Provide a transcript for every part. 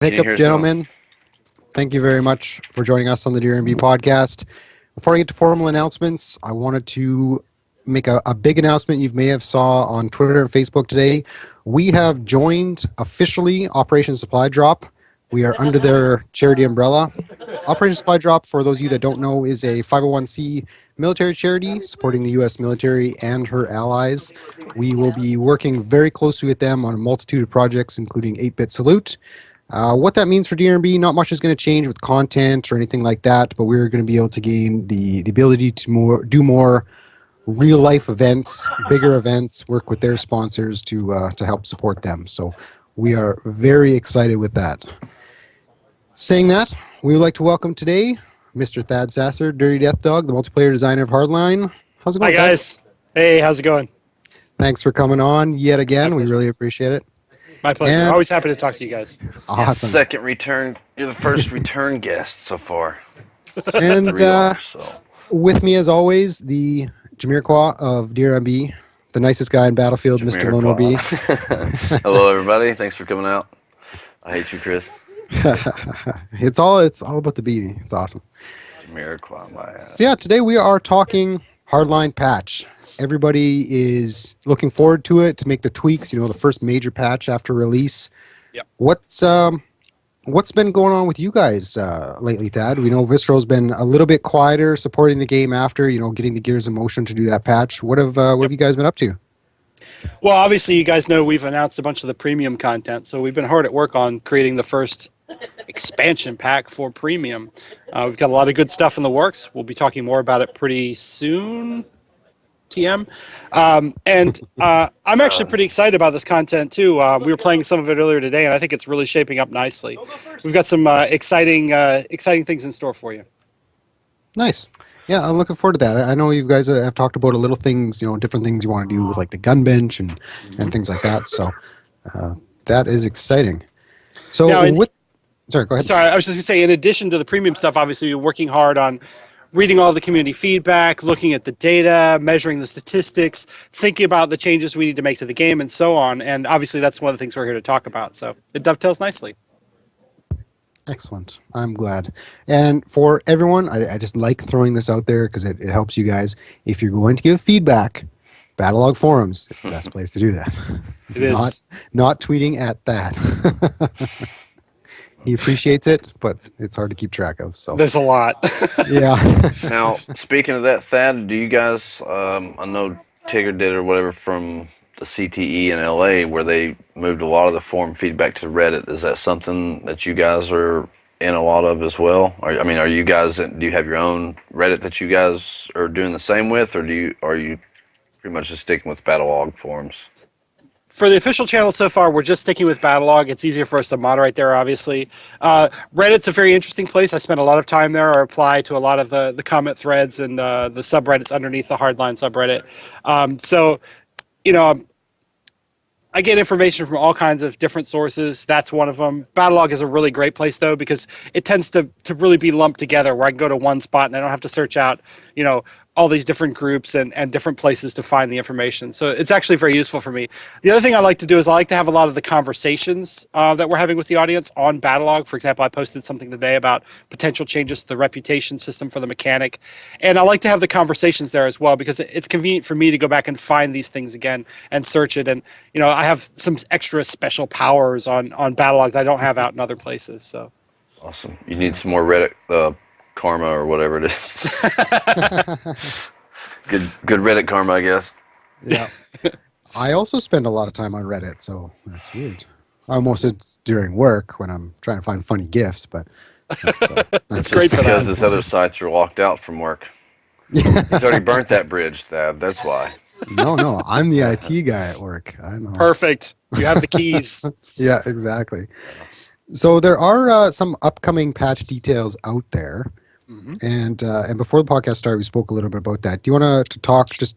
Hiccup, gentlemen, thank you very much for joining us on the DRMB podcast. Before I get to formal announcements, I wanted to make a big announcement you may have saw on Twitter and Facebook today. We have joined officially Operation Supply Drop. We are under their charity umbrella. Operation Supply Drop, for those of you that don't know, is a 501c military charity supporting the U.S. military and her allies. We will be working very closely with them on a multitude of projects, including 8-Bit Salute. What that means for DRMB, not much is going to change with content or anything like that, but we're going to be able to gain the ability to do more real-life events, bigger events, work with their sponsors to help support them. So we are very excited with that. Saying that, we would like to welcome today Mr. Thad Sasser, Dirty Death Dog, the multiplayer designer of Hardline. How's it going, Hi, guys. Thad? Hey, how's it going? Thanks for coming on yet again. We really appreciate it. My pleasure. And Always happy to talk to you guys. awesome. Second return. You're the first return guest so far. And Relaunch, with me, as always, the Jamiroquai of DRMB, the nicest guy in Battlefield, Mr. Lone B. Hello, everybody. Thanks for coming out. I hate you, Chris. It's all about the beating. It's awesome. Jamiroquai, my ass. So yeah, today we are talking Hardline patch. Everybody is looking forward to it to make the tweaks. You know, the first major patch after release. Yep. What's been going on with you guys lately, Thad? We know Visceral's been a little bit quieter, supporting the game after getting the gears in motion to do that patch. What have you guys been up to? Well, obviously, you guys know we've announced a bunch of the premium content, so we've been hard at work on creating the first expansion pack for premium. We've got a lot of good stuff in the works. We'll be talking more about it pretty soon. TM. I'm actually pretty excited about this content too. We were playing some of it earlier today, and I think it's really shaping up nicely. We've got some exciting things in store for you. Nice. Yeah, I'm looking forward to that. I know you guys have talked about a little things, different things you want to do with like the gun bench and things like that. So that is exciting. So sorry, go ahead. Sorry, I was just going to say, in addition to the premium stuff, obviously you're working hard on reading all the community feedback, looking at the data, measuring the statistics, thinking about the changes we need to make to the game, and so on. And obviously that's one of the things we're here to talk about. So it dovetails nicely. Excellent. I'm glad. And for everyone, I just like throwing this out there because it helps you guys. If you're going to give feedback, Battlelog forums is the best place to do that. It is. Not tweeting at that. He appreciates it, but it's hard to keep track of. So there's a lot. Yeah. Now, speaking of that, Thad, do you guys, I know Tigger did or whatever from the CTE in LA where they moved a lot of the forum feedback to Reddit. Is that something that you guys are in a lot of as well? Do you have your own Reddit that you guys are doing the same with, or are you pretty much just sticking with Battlelog forums? For the official channel so far, we're just sticking with Battlelog. It's easier for us to moderate there, obviously. Reddit's a very interesting place. I spend a lot of time there. I reply to a lot of the comment threads and the subreddits underneath the Hardline subreddit. I get information from all kinds of different sources. That's one of them. Battlelog is a really great place, though, because it tends to really be lumped together where I can go to one spot and I don't have to search out, all these different groups and different places to find the information. So it's actually very useful for me. The other thing I like to do is I like to have a lot of the conversations that we're having with the audience on Battlelog. For example, I posted something today about potential changes to the reputation system for the mechanic. And I like to have the conversations there as well because it's convenient for me to go back and find these things again and search it. And, I have some extra special powers on Battlelog that I don't have out in other places. So Awesome. You need some more Reddit karma or whatever it is. Good Reddit karma, I guess. Yeah. I also spend a lot of time on Reddit, so that's weird. Almost it's during work when I'm trying to find funny GIFs, but that's great because his other sites are locked out from work. He's already burnt that bridge, Thad. That's why. No, I'm the IT guy at work. I know. Perfect. You have the keys. Yeah, exactly. So there are some upcoming patch details out there. Mm-hmm. And before the podcast started, we spoke a little bit about that. Do you want to talk just,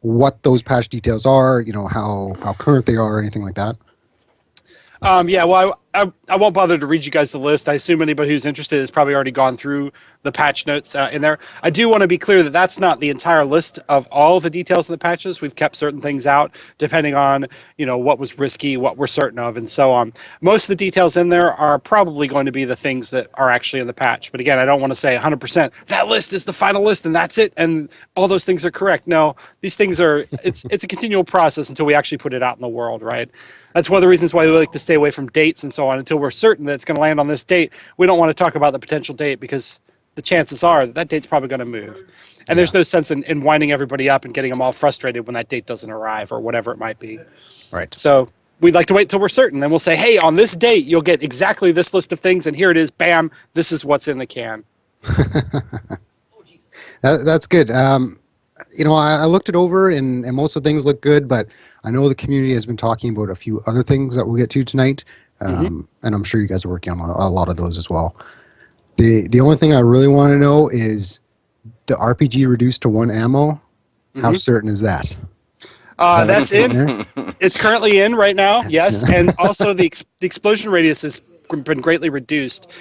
what those patch details are, how current they are or anything like that? Yeah, well, I won't bother to read you guys the list. I assume anybody who's interested has probably already gone through the patch notes in there. I do want to be clear that that's not the entire list of all the details of the patches. We've kept certain things out depending on, what was risky, what we're certain of, and so on. Most of the details in there are probably going to be the things that are actually in the patch. But again, I don't want to say 100% that list is the final list and that's it, and all those things are correct. No, these things are. It's a continual process until we actually put it out in the world, right? That's one of the reasons why we like to stay away from dates and so on until we're certain that it's going to land on this date. We don't want to talk about the potential date because the chances are that date's probably going to move. And there's no sense in winding everybody up and getting them all frustrated when that date doesn't arrive or whatever it might be. Right. So we'd like to wait till we're certain. Then we'll say, hey, on this date, you'll get exactly this list of things. And here it is. Bam. This is what's in the can. That's good. I looked it over and most of the things look good, but I know the community has been talking about a few other things that we'll get to tonight. And I'm sure you guys are working on a lot of those as well. The only thing I really want to know is the RPG reduced to 1 ammo. How certain is that? That's in. there? It's currently in right now. Yes, and also the explosion radius has been greatly reduced.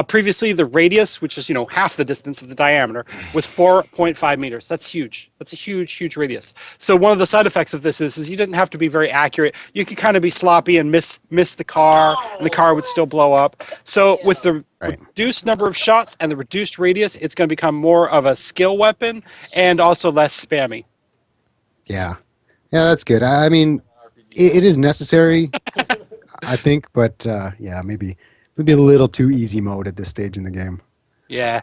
Previously, the radius, which is half the distance of the diameter, was 4.5 meters. That's huge. That's a huge radius. So one of the side effects of this is you didn't have to be very accurate. You could kind of be sloppy and miss the car, and the car would still blow up. So with the reduced number of shots and the reduced radius, it's going to become more of a skill weapon and also less spammy. Yeah, that's good. I mean, it is necessary, I think, but maybe a little too easy mode at this stage in the game. Yeah.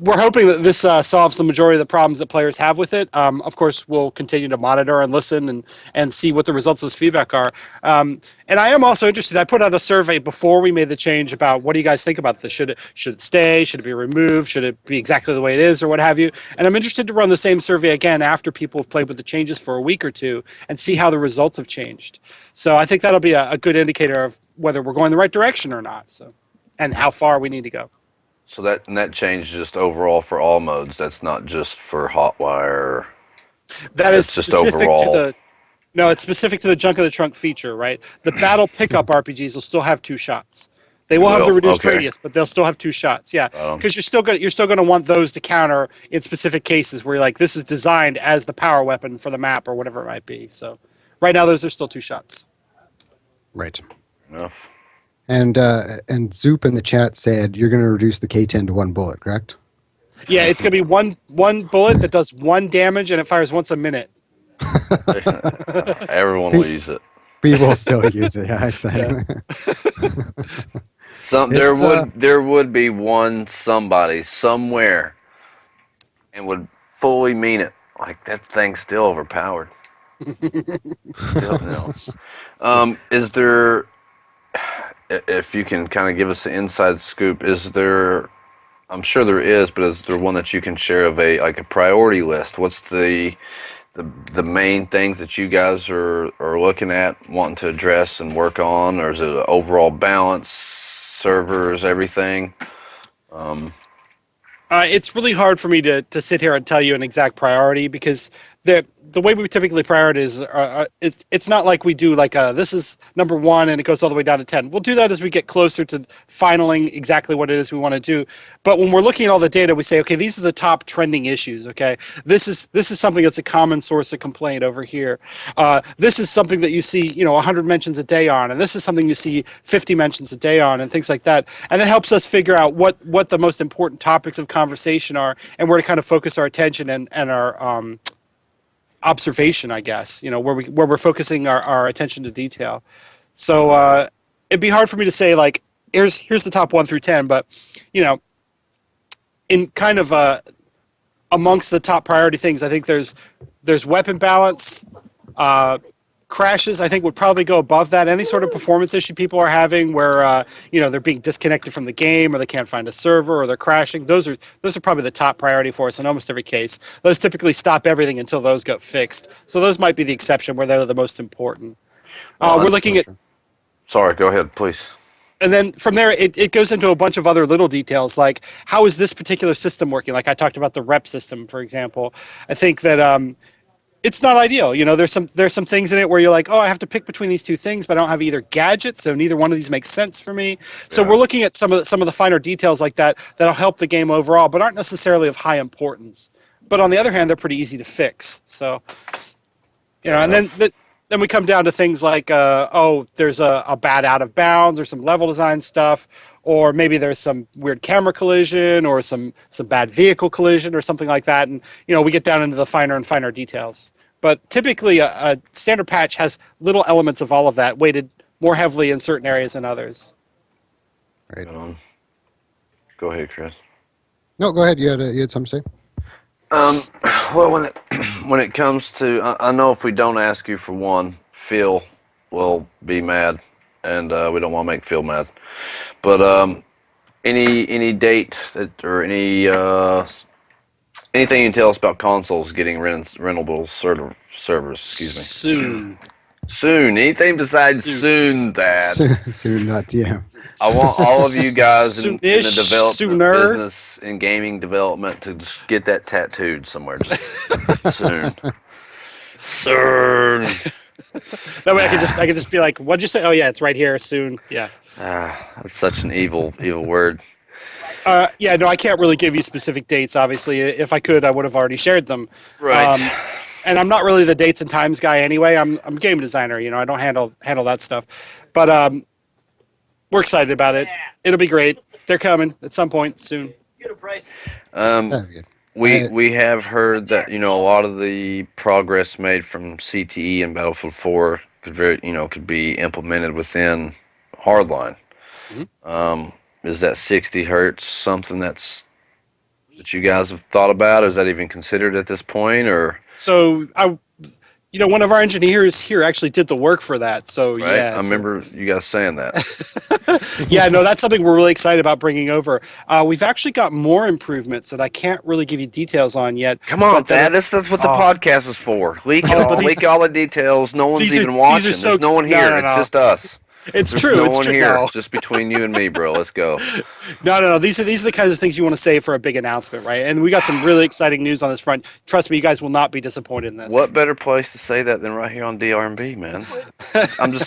We're hoping that this solves the majority of the problems that players have with it. Of course, we'll continue to monitor and listen and see what the results of this feedback are. And I am also interested. I put out a survey before we made the change about what do you guys think about this? Should it stay? Should it be removed? Should it be exactly the way it is or what have you? And I'm interested to run the same survey again after people have played with the changes for a week or two and see how the results have changed. So I think that'll be a good indicator of whether we're going the right direction or not. So, and how far we need to go. So that change just overall for all modes. That's not just for Hotwire. That is just overall. It's specific to the junk of the trunk feature, right? The battle pickup RPGs will still have 2 shots. They will have the reduced radius, but they'll still have 2 shots. Yeah, because you're still gonna want those to counter in specific cases where you're like, this is designed as the power weapon for the map or whatever it might be. So, right now those are still 2 shots. Right. Enough. And Zoop in the chat said you're going to reduce the K10 to 1 bullet, correct? Yeah, it's going to be one bullet that does 1 damage and it fires once a minute. Everyone will use it. People still use it. Yeah, exactly. There would be somebody somewhere and would fully mean it. Like, that thing's still overpowered. Still no. Is there? If you can kind of give us the inside scoop, is there? I'm sure there is, but is there one that you can share of a priority list? What's the main things that you guys are looking at, wanting to address and work on, or is it an overall balance, servers, everything? It's really hard for me to sit here and tell you an exact priority because the way we typically prioritize it's not like we do this is number 1 and it goes all the way down to 10. We'll do that as we get closer to finaling exactly what it is we want to do. But when we're looking at all the data, we say, okay, these are the top trending issues. Okay, this is something that's a common source of complaint over here. This is something that you see 100 mentions a day on, and this is something you see 50 mentions a day on, and things like that. And it helps us figure out what the most important topics of conversation are and where to kind of focus our attention and our observation, I guess, where we're focusing our attention to detail. So it'd be hard for me to say here's the top 1 through 10, but in kind of amongst the top priority things, I think there's weapon balance. Crashes, I think, would probably go above that. Any sort of performance issue people are having where they're being disconnected from the game or they can't find a server or they're crashing, those are probably the top priority for us in almost every case. Those typically stop everything until those get fixed. So those might be the exception where they're the most important. We're looking at... Sorry, go ahead, please. And then from there, it goes into a bunch of other little details, like how is this particular system working? Like I talked about the rep system, for example. I think that... it's not ideal. There's some things in it where you're like, oh, I have to pick between these two things, but I don't have either gadget, so neither one of these makes sense for me. So we're looking at some of the finer details like that that'll help the game overall, but aren't necessarily of high importance. But on the other hand, they're pretty easy to fix. So, and then we come down to things like, there's a bad out of bounds or some level design stuff, or maybe there's some weird camera collision or some bad vehicle collision or something like that. And, we get down into the finer and finer details. But typically a standard patch has little elements of all of that weighted more heavily in certain areas than others. Right. Go ahead, Chris. No, go ahead. You had something to say? Well, when it comes to, I know if we don't ask you for one, Phil will be mad, and we don't want to make Phil mad. But any date or anything you can tell us about consoles getting rentable servers? Excuse me. Soon. Anything besides soon, Dad. Soon, not yeah. I want all of you guys in the development sooner. business, in gaming development, to just get that tattooed somewhere. Just soon. That way I can just be like, what'd you say? Oh yeah, it's right here. Soon. Yeah. That's such an evil word. Yeah, no, I can't really give you specific dates. Obviously, if I could, I would have already shared them. Right. And I'm not really the dates and times guy anyway. I'm a game designer. I don't handle that stuff. But we're excited about it. It'll be great. They're coming at some point soon. Get a price. We have heard that a lot of the progress made from CTE and Battlefield 4 could be implemented within Hardline. Mm-hmm. Is that 60 hertz something that you guys have thought about? Is that even considered at this point, or? So one of our engineers here actually did the work for that. So right? yeah, I remember you guys saying that. Yeah, no, that's something we're really excited about bringing over. We've actually got more improvements that I can't really give you details on yet. Come on, Dad. That's what the podcast is for. Leak all the details. No one's even watching. There's no one here. It's just us. It's There's true. No it's one true. here. No. Just between you and me, bro. Let's go. No. These are the kinds of things you want to say for a big announcement, right? And we got some really exciting news on this front. Trust me, you guys will not be disappointed in this. What better place to say that than right here on DRMB, man?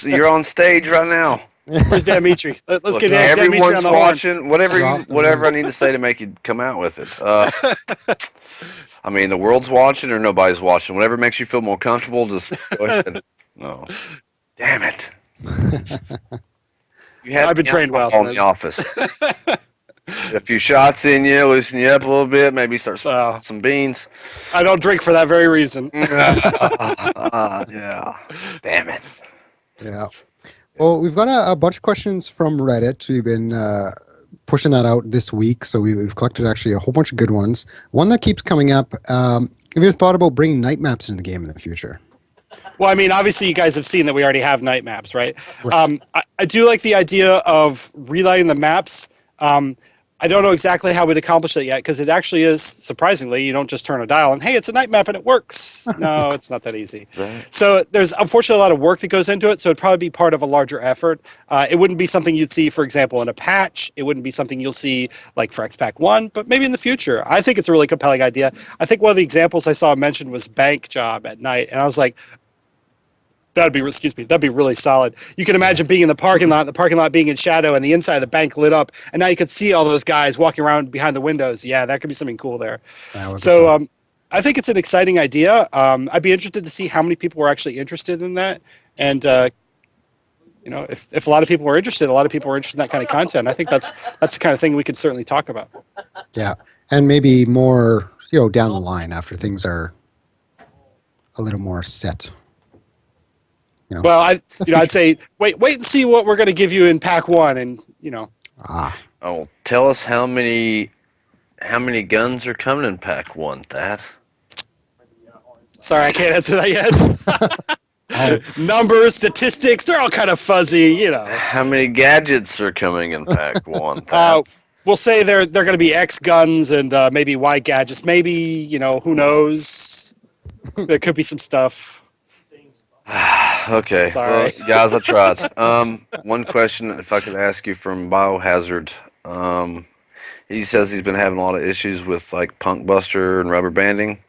You're on stage right now. Where's Dimitri? Let's get everyone's Dimitri on the watching. Whatever I need to say to make you come out with it. I mean, the world's watching or nobody's watching. Whatever makes you feel more comfortable, just go ahead. No. Damn it. I've been trained well. In the office. Get a few shots in you, loosen you up a little bit, maybe start some beans. I don't drink for that very reason. Yeah. Damn it. Yeah. Well, we've got a bunch of questions from Reddit. We've been pushing that out this week, so we've collected actually a whole bunch of good ones. One that keeps coming up, have you ever thought about bringing night maps into the game in the future? Well, I mean, obviously you guys have seen that we already have night maps, right? I do like the idea of relighting the maps. I don't know exactly how we'd accomplish it yet, because it actually is, surprisingly, you don't just turn a dial and, hey, it's a night map and it works. No, it's not that easy. Right. So there's unfortunately a lot of work that goes into it, so it'd probably be part of a larger effort. It wouldn't be something you'd see, for example, in a patch. It wouldn't be something you'll see like for XPAC 1, but maybe in the future. I think it's a really compelling idea. I think one of the examples I saw mentioned was bank job at night, and I was like, that'd be really solid. You can imagine being in the parking lot being in shadow, and the inside of the bank lit up, and now you could see all those guys walking around behind the windows. Yeah, that could be something cool there. So I think it's an exciting idea. I'd be interested to see how many people were actually interested in that, and if a lot of people were interested, in that kind of content. I think that's the kind of thing we could certainly talk about. Yeah, and maybe more, down the line after things are a little more set. Well, I'd say wait and see what we're going to give you in Pack 1, and Oh, tell us how many guns are coming in Pack 1, Thad. Sorry, I can't answer that yet. Numbers, statistics, they're all kind of fuzzy, How many gadgets are coming in Pack 1, Thad? We'll say they're going to be X guns and maybe Y gadgets. Maybe, who knows? There could be some stuff. Okay, Sorry. well, guys, I tried. One question, if I could ask you from Biohazard. He says he's been having a lot of issues with like punk buster and rubber banding.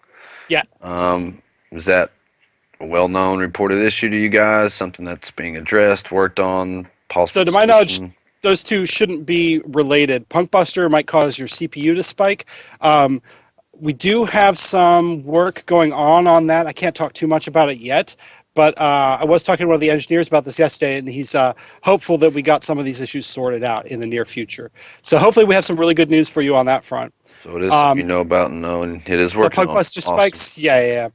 Yeah. Is that a well-known reported issue to you guys? Something that's being addressed, worked on, possible So to my knowledge, solution? those two shouldn't be related. Punkbuster might cause your CPU to spike. Um, we do have some work going on that. I can't talk too much about it yet, but I was talking to one of the engineers about this yesterday, and he's hopeful that we got some of these issues sorted out in the near future. So hopefully we have some really good news for you on that front. So it is something you know about and know, and it is The working on. Punkbuster Awesome. spikes, yeah.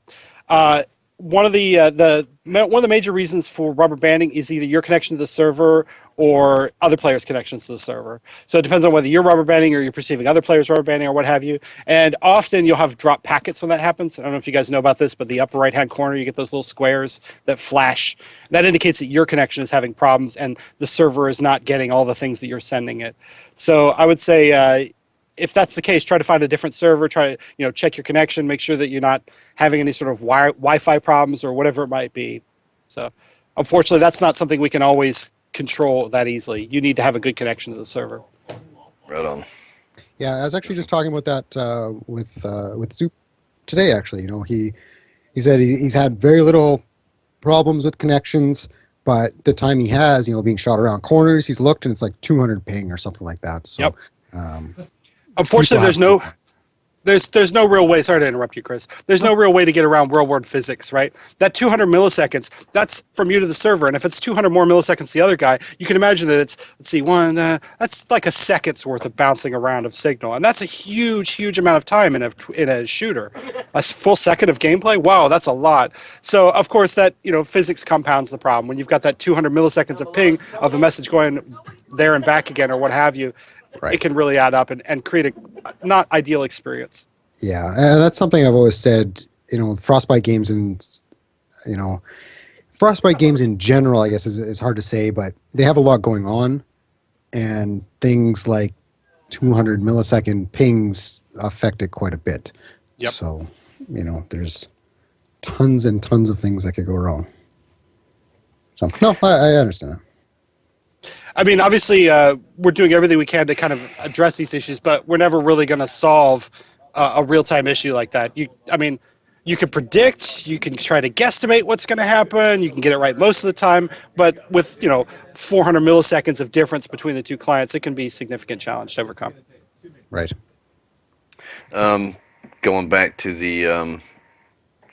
One of the major reasons for rubber banding is either your connection to the server or other players' connections to the server. So it depends on whether you're rubber banding or you're perceiving other players rubber banding or what have you. And often you'll have drop packets when that happens. I don't know if you guys know about this, but the upper right-hand corner, you get those little squares that flash. That indicates that your connection is having problems and the server is not getting all the things that you're sending it. So I would say, if that's the case, try to find a different server. Try to check your connection, make sure that you're not having any sort of Wi-Fi problems or whatever it might be. So, unfortunately, that's not something we can always control that easily. You need to have a good connection to the server. Right on. Yeah, I was actually just talking about that with Zoop today. Actually, he said he's had very little problems with connections, but the time he has, being shot around corners, he's looked and it's like 200 ping or something like that. So, Yep. um, Unfortunately, there's no real way. Sorry to interrupt you, Chris. There's no real way to get around real-world physics, right? That 200 milliseconds, that's from you to the server, and if it's 200 more milliseconds to the other guy, you can imagine that it's that's like a second's worth of bouncing around of signal, and that's a huge amount of time in a shooter. A full second of gameplay, wow, that's a lot. So of course that physics compounds the problem when you've got that 200 milliseconds of ping of the message going there and back again or what have you. Right. It can really add up and create a not ideal experience. Yeah, and that's something I've always said. Frostbite games Frostbite games in general, I guess, is hard to say, but they have a lot going on, and things like 200 millisecond pings affect it quite a bit. Yep. So, there's tons and tons of things that could go wrong. So, no, I understand that. I mean, obviously, we're doing everything we can to kind of address these issues, but we're never really going to solve a real-time issue like that. You can predict, you can try to guesstimate what's going to happen, you can get it right most of the time, but with 400 milliseconds of difference between the two clients, it can be a significant challenge to overcome. Right. Going back to the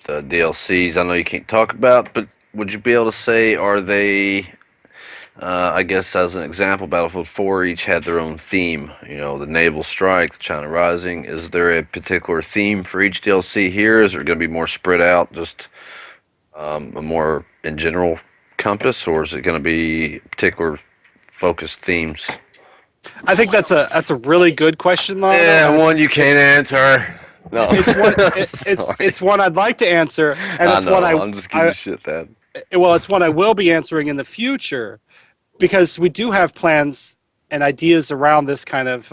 DLCs, I know you can't talk about, but would you be able to say, are they? I guess as an example, Battlefield 4 each had their own theme. The Naval Strike, the China Rising. Is there a particular theme for each DLC here? Is it going to be more spread out, just a more in general compass, or is it going to be particular focused themes? I think that's a really good question, Lana. Yeah, one you can't answer. No, it's one I'd like to answer, and it's one I'm just giving you shit, Dad. Well, it's one I will be answering in the future, because we do have plans and ideas around this kind of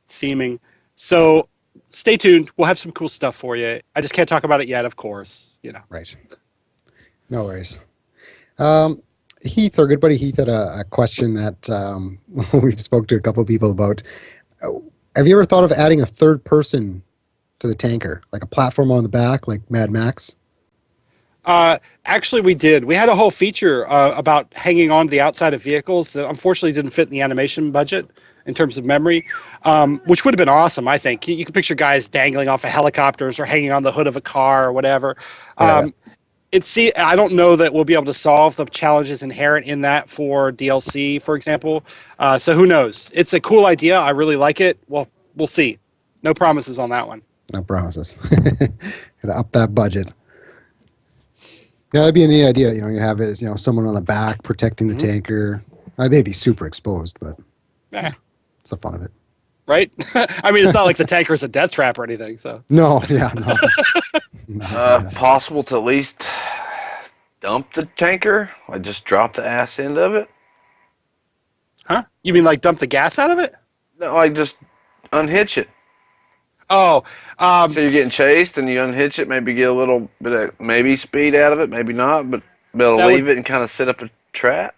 theming. So stay tuned. We'll have some cool stuff for you. I just can't talk about it yet, of course. Right. No worries. Heath, our good buddy Heath, had a question that we've spoke to a couple of people about. Have you ever thought of adding a third person to the tanker, like a platform on the back, like Mad Max? Actually, we did. We had a whole feature about hanging on to the outside of vehicles that unfortunately didn't fit in the animation budget in terms of memory, which would have been awesome, I think. You can picture guys dangling off of helicopters or hanging on the hood of a car or whatever. I don't know that we'll be able to solve the challenges inherent in that for DLC, for example. So who knows? It's a cool idea. I really like it. Well, we'll see. No promises on that one. No promises. Gotta up that budget. Yeah, that'd be a neat idea. You have someone on the back protecting the tanker. They'd be super exposed, but it's the fun of it, right? I mean, it's not like the tanker's a death trap or anything. So no, yeah, no. Possible to at least dump the tanker, like just drop the ass end of it. Huh? You mean like dump the gas out of it? No, like just unhitch it. Oh, so you're getting chased and you unhitch it, maybe get a little bit of maybe speed out of it, maybe not, but be able to leave it and kind of set up a trap.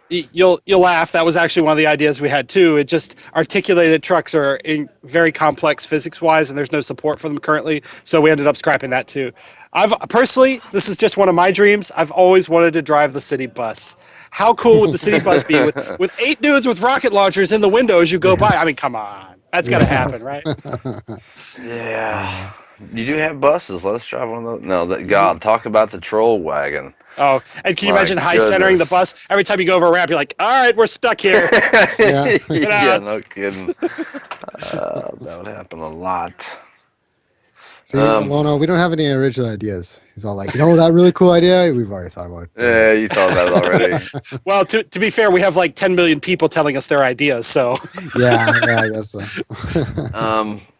You'll laugh. That was actually one of the ideas we had too. It just articulated trucks are in very complex physics wise, and there's no support for them currently. So we ended up scrapping that too. I've personally, this is just one of my dreams. I've always wanted to drive the city bus. How cool would the city bus be with 8 dudes with rocket launchers in the window as you go by? I mean, come on, that's got to happen, Yes. right? Yeah. You do have buses. Let's drive one of those. No, God, talk about the troll wagon. Oh, and can you My imagine high centering the goodness. bus? Every time you go over a ramp, you're like, all right, we're stuck here. Yeah. Get Yeah, out. no kidding. That would happen a lot. See, Lono, we don't have any original ideas. He's all like, that really cool idea? We've already thought about it. Yeah, you thought about it already. Well, to be fair, we have like 10 million people telling us their ideas, so. Yeah, I guess so.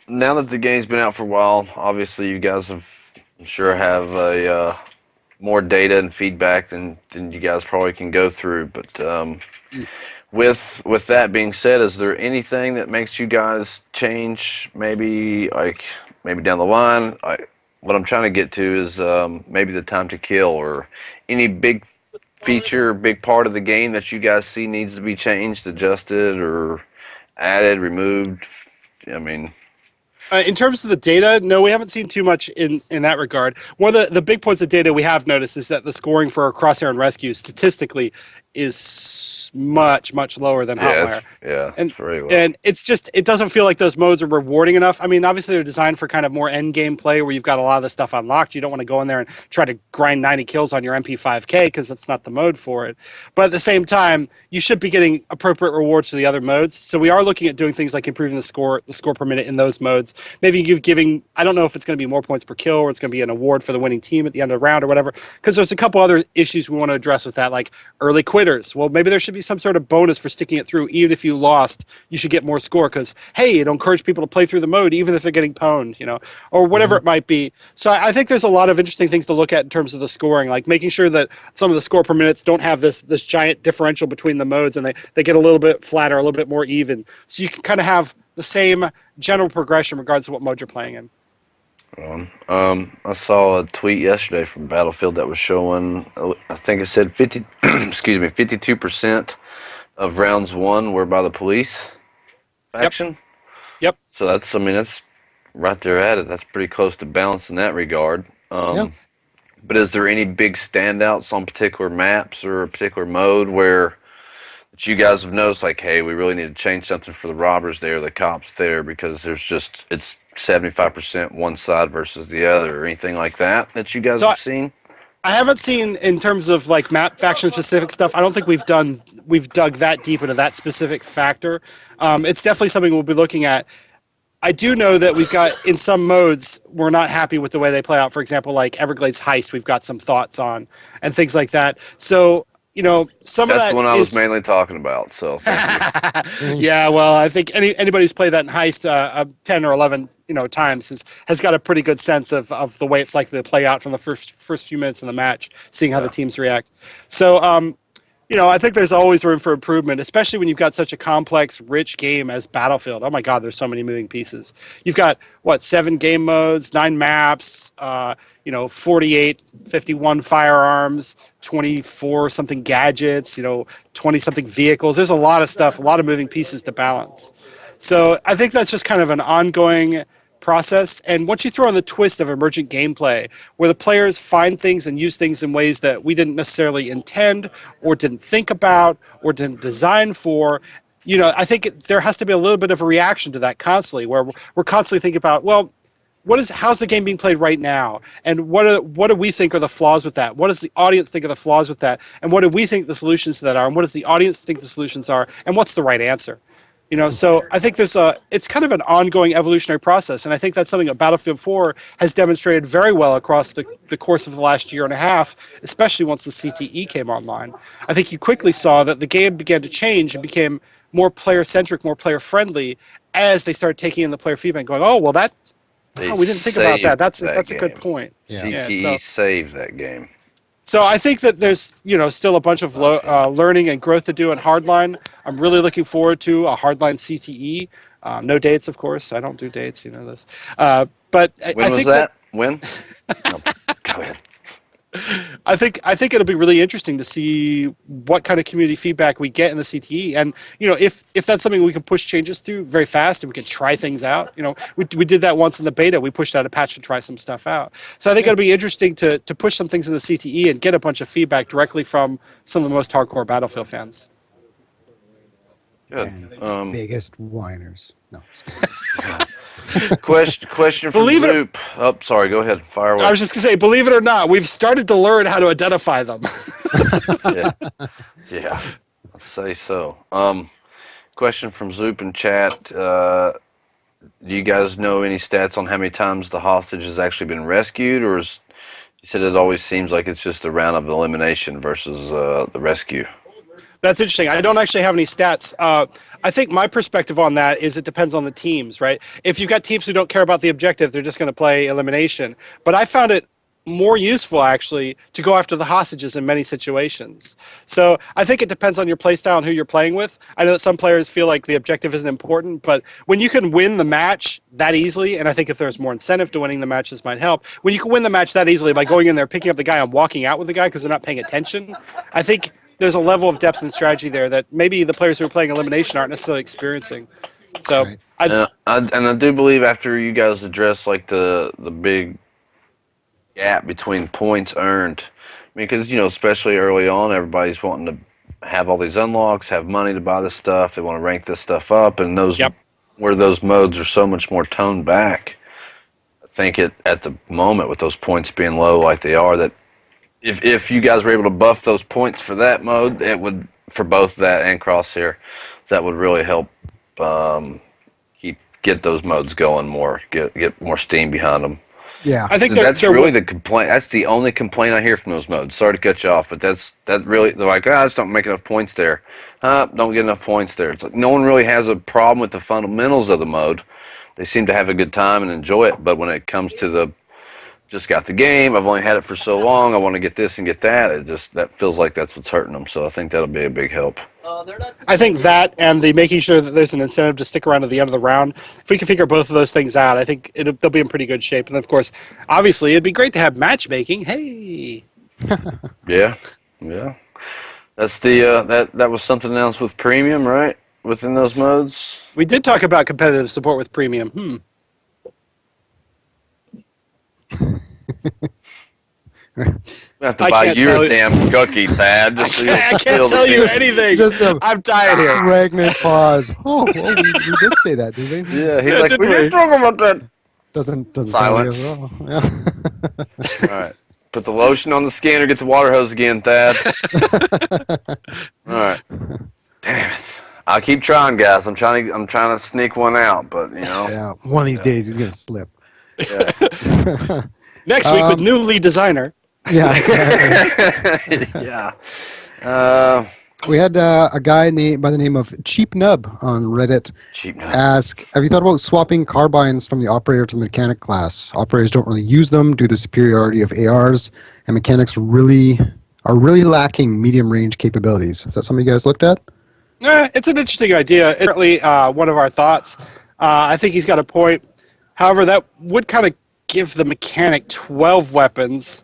Now that the game's been out for a while, obviously you guys I'm sure have a more data and feedback than you guys probably can go through. But with that being said, is there anything that makes you guys change? Maybe down the line. What I'm trying to get to is maybe the time to kill or any big feature, big part of the game that you guys see needs to be changed, adjusted, or added, removed. I mean. In terms of the data, no, we haven't seen too much in that regard. One of the big points of data we have noticed is that the scoring for Crosshair and Rescue statistically is much, much lower than Hotwire. It's very low. And it's just, it doesn't feel like those modes are rewarding enough. I mean, obviously they're designed for kind of more end game play where you've got a lot of the stuff unlocked. You don't want to go in there and try to grind 90 kills on your MP5K because that's not the mode for it. But at the same time, you should be getting appropriate rewards for the other modes. So we are looking at doing things like improving the score per minute in those modes. Maybe giving, I don't know if it's going to be more points per kill or it's going to be an award for the winning team at the end of the round or whatever. Because there's a couple other issues we want to address with that, like early quitters. Well, maybe there should be some sort of bonus for sticking it through. Even if you lost, you should get more score because, hey, it'll encourage people to play through the mode even if they're getting pwned, or whatever it might be. So I think there's a lot of interesting things to look at in terms of the scoring, like making sure that some of the score per minutes don't have this giant differential between the modes and they get a little bit flatter, a little bit more even. So you can kind of have the same general progression regardless of what mode you're playing in. I saw a tweet yesterday from Battlefield that was showing, I think it said 52% of rounds won were by the police faction. Yep. So that's right there at it. That's pretty close to balance in that regard. Yeah. But is there any big standouts on particular maps or a particular mode where that you guys have noticed, like, hey, we really need to change something for the robbers there, the cops there, because it's 75% one side versus the other, or anything like that you guys have seen? I haven't seen in terms of like map faction specific stuff. I don't think we've dug that deep into that specific factor. It's definitely something we'll be looking at. I do know that we've got in some modes we're not happy with the way they play out. For example, like Everglades Heist, we've got some thoughts on and things like that. So some of that. That's the one I was mainly talking about. So thank you. Yeah, well, I think anybody who's played that in Heist 10 or 11 times has got a pretty good sense of the way it's likely to play out from the first few minutes of the match, seeing how the teams react. So I think there's always room for improvement, especially when you've got such a complex, rich game as Battlefield. Oh my God, there's so many moving pieces. You've got 7 game modes, 9 maps, 48, 51 firearms, 24 something gadgets, 20 something vehicles. There's a lot of stuff, a lot of moving pieces to balance. So I think that's just kind of an ongoing process. And once you throw in the twist of emergent gameplay, where the players find things and use things in ways that we didn't necessarily intend or didn't think about or didn't design for, I think there has to be a little bit of a reaction to that constantly, where we're constantly thinking about, well, how's the game being played right now? And what do we think are the flaws with that? What does the audience think are the flaws with that? And what do we think the solutions to that are? And what does the audience think the solutions are? And what's the right answer? So I think it's kind of an ongoing evolutionary process, and I think that's something that Battlefield 4 has demonstrated very well across the course of the last year and a half, especially once the CTE came online. I think you quickly saw that the game began to change and became more player-centric, more player-friendly, as they started taking in the player feedback and going, oh, well, we didn't think about that. That's a good point. Yeah. CTE saved that game. So I think that there's still a bunch of learning and growth to do in Hardline. I'm really looking forward to a Hardline CTE. No dates, of course. I don't do dates, you know this. But when I was think that? When? No, go ahead. I think it'll be really interesting to see what kind of community feedback we get in the CTE, and if that's something we can push changes through very fast, and we can try things out. We did that once in the beta. We pushed out a patch to try some stuff out. So I think it'll be interesting to push some things in the CTE and get a bunch of feedback directly from some of the most hardcore Battlefield fans. Good. And biggest whiners. No. Question from Zoop. Oh, sorry. Go ahead. Fire away. I was just gonna say, believe it or not, we've started to learn how to identify them. Yeah. Let's say so. Question from Zoop in chat. Do you guys know any stats on how many times the hostage has actually been rescued, or you said it always seems like it's just a round of elimination versus the rescue? That's interesting. I don't actually have any stats. I think my perspective on that is it depends on the teams, right? If you've got teams who don't care about the objective, they're just going to play elimination. But I found it more useful, actually, to go after the hostages in many situations. So I think it depends on your playstyle and who you're playing with. I know that some players feel like the objective isn't important, but when you can win the match that easily, and I think if there's more incentive to winning the match, this might help. When you can win the match that easily by going in there, picking up the guy and walking out with the guy because they're not paying attention, I think there's a level of depth and strategy there that maybe the players who are playing elimination aren't necessarily experiencing. So, right. I do believe after you guys address like the big gap between points earned, I mean, because especially early on, everybody's wanting to have all these unlocks, have money to buy this stuff. They want to rank this stuff up, and where those modes are so much more toned back. I think at the moment with those points being low like they are, that if you guys were able to buff those points for that mode, it would, for both that and Crosshair, that would really help get those modes going more, get more steam behind them. Yeah, I think that's really the complaint. That's the only complaint I hear from those modes. Sorry to cut you off, but that really, they're like, I just don't make enough points there. Don't get enough points there. It's like no one really has a problem with the fundamentals of the mode. They seem to have a good time and enjoy it, but when it comes to just got the game, I've only had it for so long, I want to get this and get that, that feels like that's what's hurting them. So I think that'll be a big help. I think that and the making sure that there's an incentive to stick around to the end of the round, if we can figure both of those things out, I think they'll be in pretty good shape. And of course, obviously, it'd be great to have matchmaking. Hey. Yeah. That's that was something else with premium, right? Within those modes. We did talk about competitive support with premium. I have to buy your damn cookie, Thad. I can't tell you anything. I'm dying here. Pregnant pause. Oh, we did say that, did we? Yeah, he's like, we didn't talk about that. Doesn't silence. Sound like yeah. All right. Put the lotion on the scanner. Get the water hose again, Thad. All right. Damn it. I'll keep trying, guys. I'm trying to sneak one out, but Yeah. One of these days he's gonna slip. Yeah. Next week with new lead designer. Yeah, exactly. Yeah. We had a guy by the name of Cheap Nub on Reddit ask, have you thought about swapping carbines from the operator to the mechanic class? Operators don't really use them due to the superiority of ARs, and mechanics are really lacking medium range capabilities. Is that something you guys looked at? It's an interesting idea. It's certainly one of our thoughts. I think he's got a point. However, that would kind of give the mechanic 12 weapons,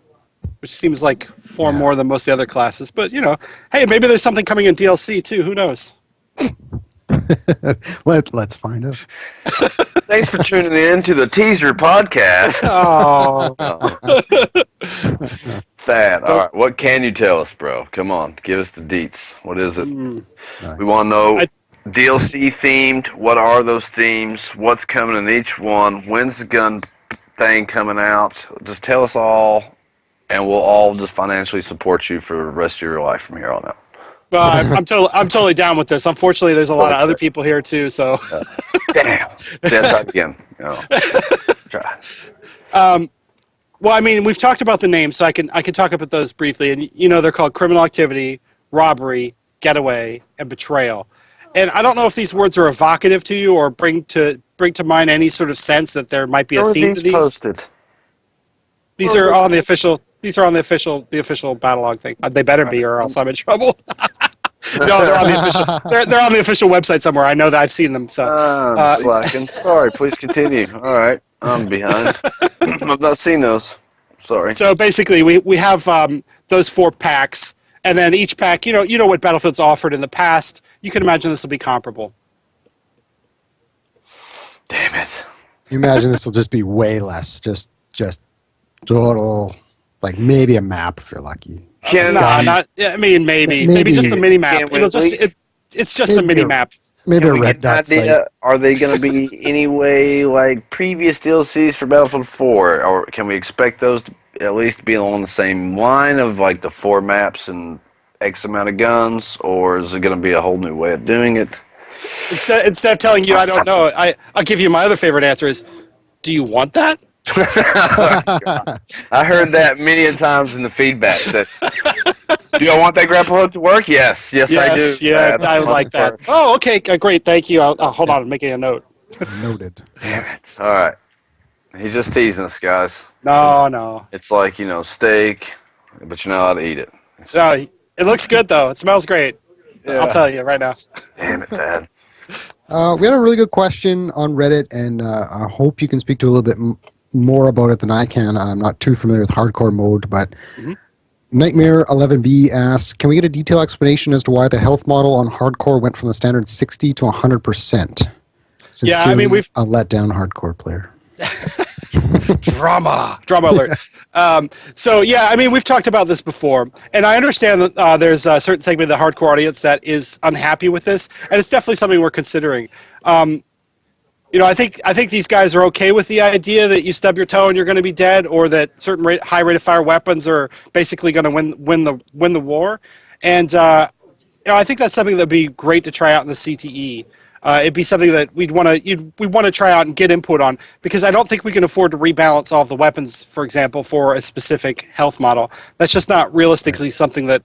which seems like four more than most of the other classes. But, hey, maybe there's something coming in DLC, too. Who knows? Let's find out. Thanks for tuning in to the Teaser Podcast. Thad, all right, what can you tell us, bro? Come on, give us the deets. What is it? We want to know DLC themed. What are those themes? What's coming in each one? When's the gun thing coming out? Just tell us all, and we'll all just financially support you for the rest of your life from here on out. Well, I'm totally down with this. Unfortunately, there's a lot of other people here too. So, damn. See, I tried again. Try. Well, I mean, we've talked about the names, so I can talk about those briefly. And they're called criminal activity, robbery, getaway, and betrayal. And I don't know if these words are evocative to you or bring to mind any sort of sense that there might be a theme to these. Posted? These are on the official. These are on the official Battlelog thing. They better be, or else I'm in trouble. No, they're on the official. They're on the official website somewhere. I know that I've seen them. So I'm slacking. Sorry, please continue. All right, I'm behind. I've not seen those. Sorry. So basically, we have those 4 packs, and then each pack, you know what Battlefield's offered in the past. You can imagine this will be comparable. Damn it. You imagine this will just be way less, just total, like maybe a map if you're lucky. Can, No, not. I mean, maybe just a mini map. Can we It'll at just least- it's just a Maybe mini a- map. Maybe Can a we red get an dot site. idea? Are they going to be any way like previous DLCs for Battlefield 4? Or can we expect those to at least be along the same line of like the 4 maps and X amount of guns? Or is it going to be a whole new way of doing it? Instead of telling you I don't know, I'll give you my other favorite answer is, do you want that? I heard that many a times in the feedback. That, do I want that grapple hook to work? Yes, I do. Yeah, Brad. I would like that. Oh, okay, great, thank you. I'll hold on, I'm making a note. Noted. Damn it. All right. He's just teasing us, guys. No. It's like, steak, but you know how to eat it. It's No, just, it looks good though. It smells great. Yeah. I'll tell you right now. damn it, Dad. We had a really good question on Reddit, and I hope you can speak to a little bit more about it than I can. I'm not too familiar with hardcore mode, but Nightmare 11B asks, can we get a detailed explanation as to why the health model on hardcore went from the standard 60 to 100%? Yeah, I mean, we've a letdown hardcore player. drama alert. So yeah, I mean, we've talked about this before, and I understand that there's a certain segment of the hardcore audience that is unhappy with this, and it's definitely something we're considering. I think these guys are okay with the idea that you stub your toe and you're going to be dead, or that certain high rate of fire weapons are basically going to win the war, and I think that's something that'd be great to try out in the CTE. It'd be something that we'd want to try out and get input on, because I don't think we can afford to rebalance all of the weapons, for example, for a specific health model. That's just not realistically something that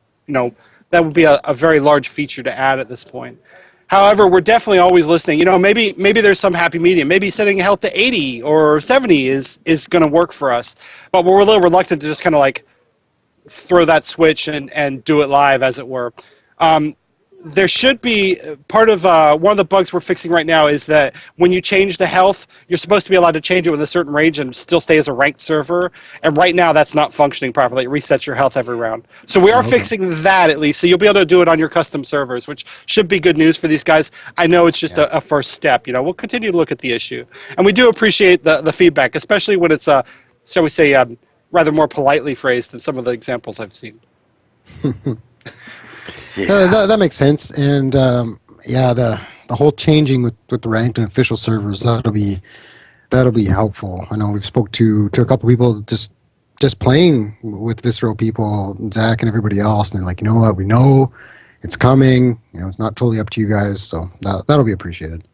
that would be a very large feature to add at this point. However, we're definitely always listening. Maybe there's some happy medium. Maybe setting health to 80 or 70 is going to work for us. But we're a little reluctant to just kind of like throw that switch and do it live, as it were. There should be part of one of the bugs we're fixing right now is that when you change the health, you're supposed to be allowed to change it with a certain range and still stay as a ranked server. And right now, that's not functioning properly. It resets your health every round. So we are fixing that at least. So you'll be able to do it on your custom servers, which should be good news for these guys. I know it's just a first step. We'll continue to look at the issue, and we do appreciate the feedback, especially when it's shall we say rather more politely phrased than some of the examples I've seen. Yeah. That makes sense, and the whole changing with the ranked and official servers, that'll be helpful. I know we've spoke to a couple people just playing with Visceral people, Zach and everybody else, and they're like, you know what, we know it's coming. It's not totally up to you guys, so that'll be appreciated.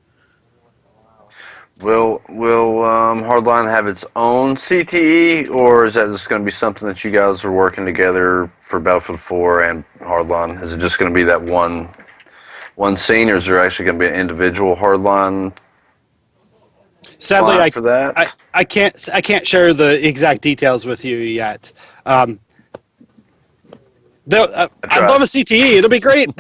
Will Hardline have its own CTE, or is that just going to be something that you guys are working together for Battlefield 4 and Hardline? Is it just going to be that one scene, or is there actually going to be an individual Hardline? Sadly, for that? I can't share the exact details with you yet. I'd love a CTE. It'll be great.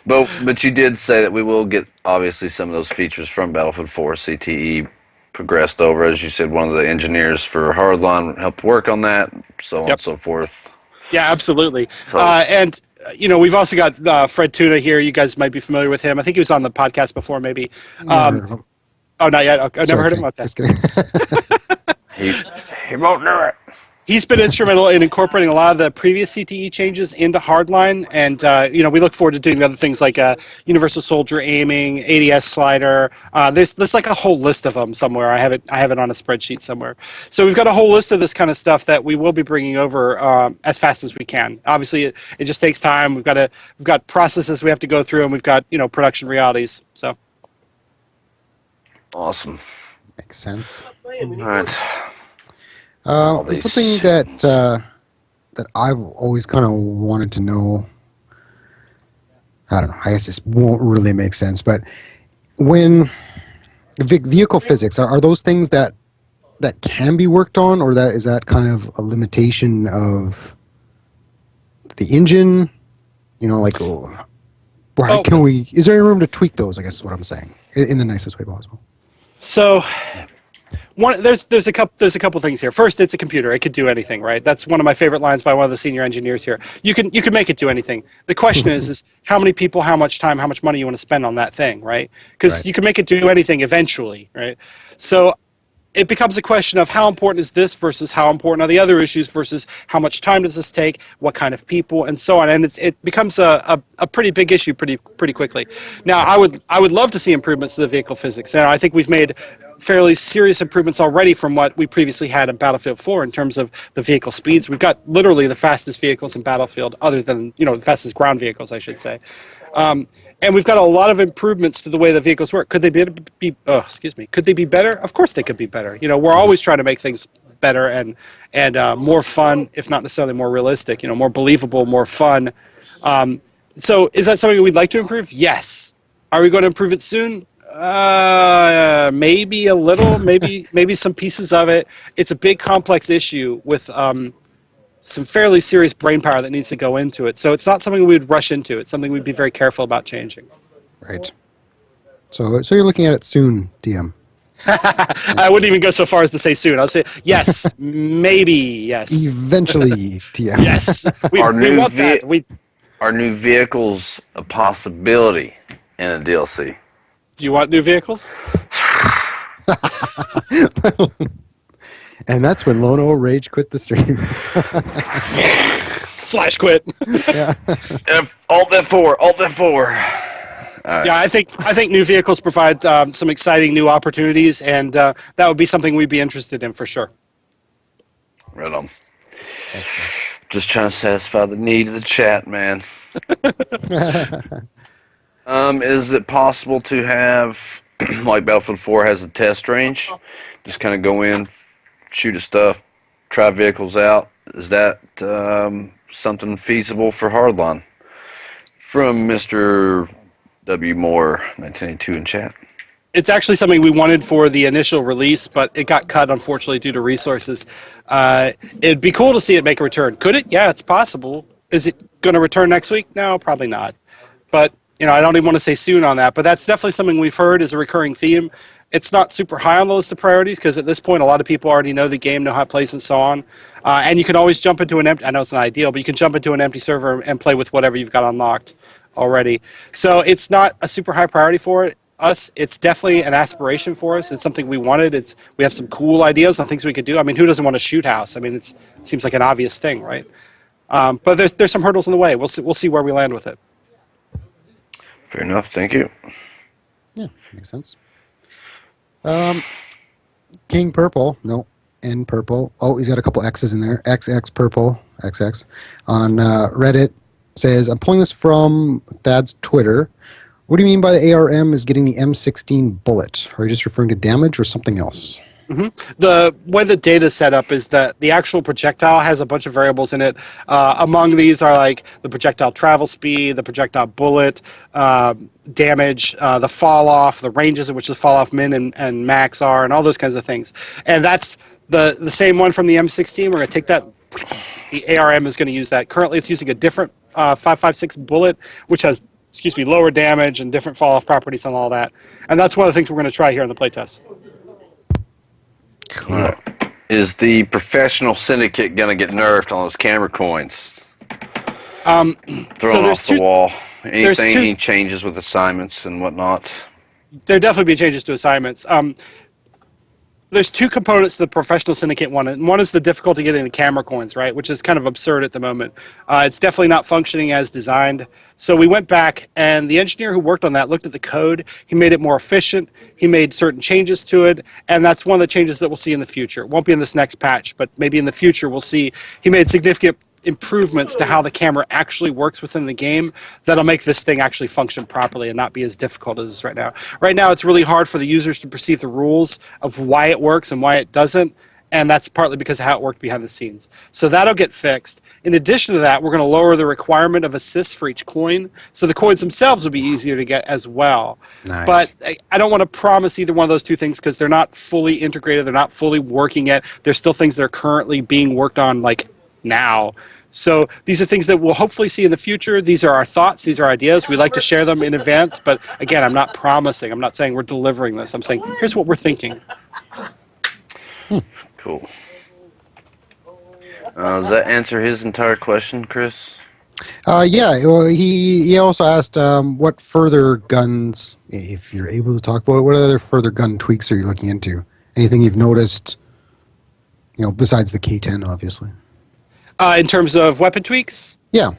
But you did say that we will get, obviously, some of those features from Battlefield 4 CTE progressed over. As you said, one of the engineers for Hardline helped work on that, so on and so forth. Yeah, absolutely. So, and we've also got Fred Tuna here. You guys might be familiar with him. I think he was on the podcast before, maybe. Never heard of him. Oh, not yet. Okay. Never heard of him. Okay. Just kidding. he won't do it. He's been instrumental in incorporating a lot of the previous CTE changes into Hardline, and we look forward to doing other things like universal soldier aiming, ADS slider. There's like a whole list of them somewhere. I have it on a spreadsheet somewhere. So we've got a whole list of this kind of stuff that we will be bringing over as fast as we can. Obviously, it just takes time. We've got processes we have to go through, and we've got production realities. So Awesome. Makes sense. All right. Something that I've always kind of wanted to know. I don't know. I guess this won't really make sense, but when vehicle physics are those things that can be worked on, or is that kind of a limitation of the engine? Can we? Is there any room to tweak those? I guess is what I'm saying in the nicest way possible. So, There's a couple things here. First, it's a computer. It could do anything, right? That's one of my favorite lines by one of the senior engineers here. You can make it do anything. The question is how many people, how much time, how much money you want to spend on that thing, right? Because you can make it do anything eventually, right? So it becomes a question of how important is this versus how important are the other issues versus how much time does this take, what kind of people, and so on. And it becomes a pretty big issue pretty quickly. Now, I would love to see improvements to the vehicle physics, and I think we've made fairly serious improvements already from what we previously had in Battlefield 4 in terms of the vehicle speeds. We've got literally the fastest vehicles in Battlefield, other than the fastest ground vehicles, I should say. And we've got a lot of improvements to the way the vehicles work. Could they Could they be better? Of course they could be better. We're always trying to make things better and more fun, if not necessarily more realistic. More believable, more fun. So is that something we'd like to improve? Yes. Are we going to improve it soon? Maybe a little. Maybe some pieces of it. It's a big, complex issue with some fairly serious brain power that needs to go into it. So it's not something we'd rush into. It's something we'd be very careful about changing. Right. So you're looking at it soon, DM. I wouldn't even go so far as to say soon. I'll say yes, maybe yes. Eventually, TM. Yes. We want that. Are new vehicles a possibility in a DLC? Do you want new vehicles? And that's when Lono Rage quit the stream. / quit. Yeah. Alt F4. Yeah, I think new vehicles provide some exciting new opportunities, and that would be something we'd be interested in for sure. Right on. Just trying to satisfy the need of the chat, man. Is it possible to have, like Battlefield 4 has a test range, just kind of go in, shoot at stuff, try vehicles out? Is that something feasible for Hardline? From Mr. W. Moore, 1982 in chat. It's actually something we wanted for the initial release, but it got cut, unfortunately, due to resources. It'd be cool to see it make a return. Could it? Yeah, it's possible. Is it going to return next week? No, probably not. But, I don't even want to say soon on that, but that's definitely something we've heard is a recurring theme. It's not super high on the list of priorities because at this point, a lot of people already know the game, know how it plays, and so on. And you can always jump into an empty, I know it's not ideal, but you can jump into an empty server and play with whatever you've got unlocked already. So it's not a super high priority for us. It's definitely an aspiration for us. It's something we wanted. We have some cool ideas on things we could do. I mean, who doesn't want a shoot house? I mean, it seems like an obvious thing, right? But there's some hurdles in the way. We'll see where we land with it. Fair enough. Thank you. Yeah, makes sense. King Purple, no, N Purple. Oh, he's got a couple X's in there. XX Purple, XX. On Reddit says, I'm pulling this from Thad's Twitter. What do you mean by the ARM is getting the M16 bullet? Are you just referring to damage or something else? Mm-hmm. The way the data is set up is that the actual projectile has a bunch of variables in it. Among these are like the projectile travel speed, the projectile bullet, damage, the fall off, the ranges at which the fall off min and max are, and all those kinds of things. And that's the same one from the M16. We're going to take that. The ARM is going to use that. Currently, it's using a different 5.56 bullet, which has lower damage and different fall off properties and all that. And that's one of the things we're going to try here in the playtest. Cool. Is the professional syndicate going to get nerfed on those camera coins? Thrown off the wall. Any changes with assignments and whatnot? There'll definitely be changes to assignments. There's two components to the professional syndicate one. And one is the difficulty getting the camera coins, right, which is kind of absurd at the moment. It's definitely not functioning as designed. So we went back, and the engineer who worked on that looked at the code. He made it more efficient. He made certain changes to it, and that's one of the changes that we'll see in the future. It won't be in this next patch, but maybe in the future we'll see he made significant improvements to how the camera actually works within the game that'll make this thing actually function properly and not be as difficult as it is right now. Right now, it's really hard for the users to perceive the rules of why it works and why it doesn't, and that's partly because of how it worked behind the scenes. So that'll get fixed. In addition to that, we're going to lower the requirement of assists for each coin, so the coins themselves will be easier to get as well. Nice. But I don't want to promise either one of those two things because they're not fully integrated, they're not fully working yet. There's still things that are currently being worked on like now. So these are things that we'll hopefully see in the future. These are our thoughts. These are ideas. We like to share them in advance. But again, I'm not promising. I'm not saying we're delivering this. I'm saying here's what we're thinking. Cool. Does that answer his entire question, Chris? Yeah. Well, he also asked what further guns, if you're able to talk about it, what other further gun tweaks are you looking into? Anything you've noticed, besides the K10, obviously. In terms of weapon tweaks, Yeah.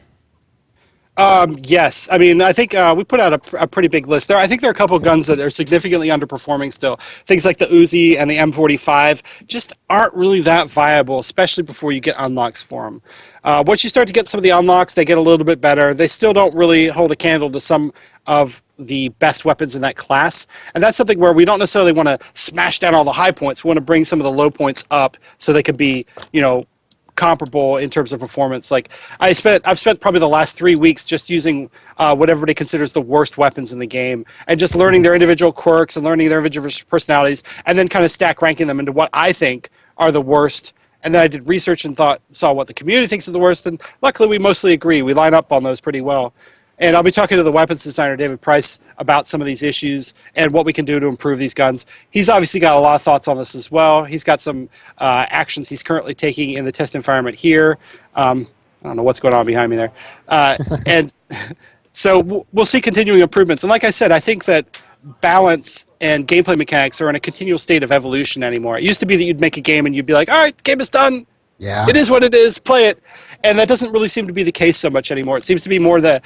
yes. I mean, I think we put out a pretty big list there. I think there are a couple of guns that are significantly underperforming still. Things like the Uzi and the M45 just aren't really that viable, especially before you get unlocks for them. Once you start to get some of the unlocks, they get a little bit better. They still don't really hold a candle to some of the best weapons in that class. And that's something where we don't necessarily want to smash down all the high points. We want to bring some of the low points up so they can be, comparable in terms of performance. Like I've spent probably the last 3 weeks just using what everybody considers the worst weapons in the game, and just learning their individual quirks and learning their individual personalities, and then kind of stack ranking them into what I think are the worst. And then I did research and saw what the community thinks are the worst, and luckily we mostly agree. We line up on those pretty well. And I'll be talking to the weapons designer, David Price, about some of these issues and what we can do to improve these guns. He's obviously got a lot of thoughts on this as well. He's got some actions he's currently taking in the test environment here. I don't know what's going on behind me there. And so we'll see continuing improvements. And like I said, I think that balance and gameplay mechanics are in a continual state of evolution anymore. It used to be that you'd make a game and you'd be like, all right, game is done. Yeah. It is what it is. Play it. And that doesn't really seem to be the case so much anymore. It seems to be more that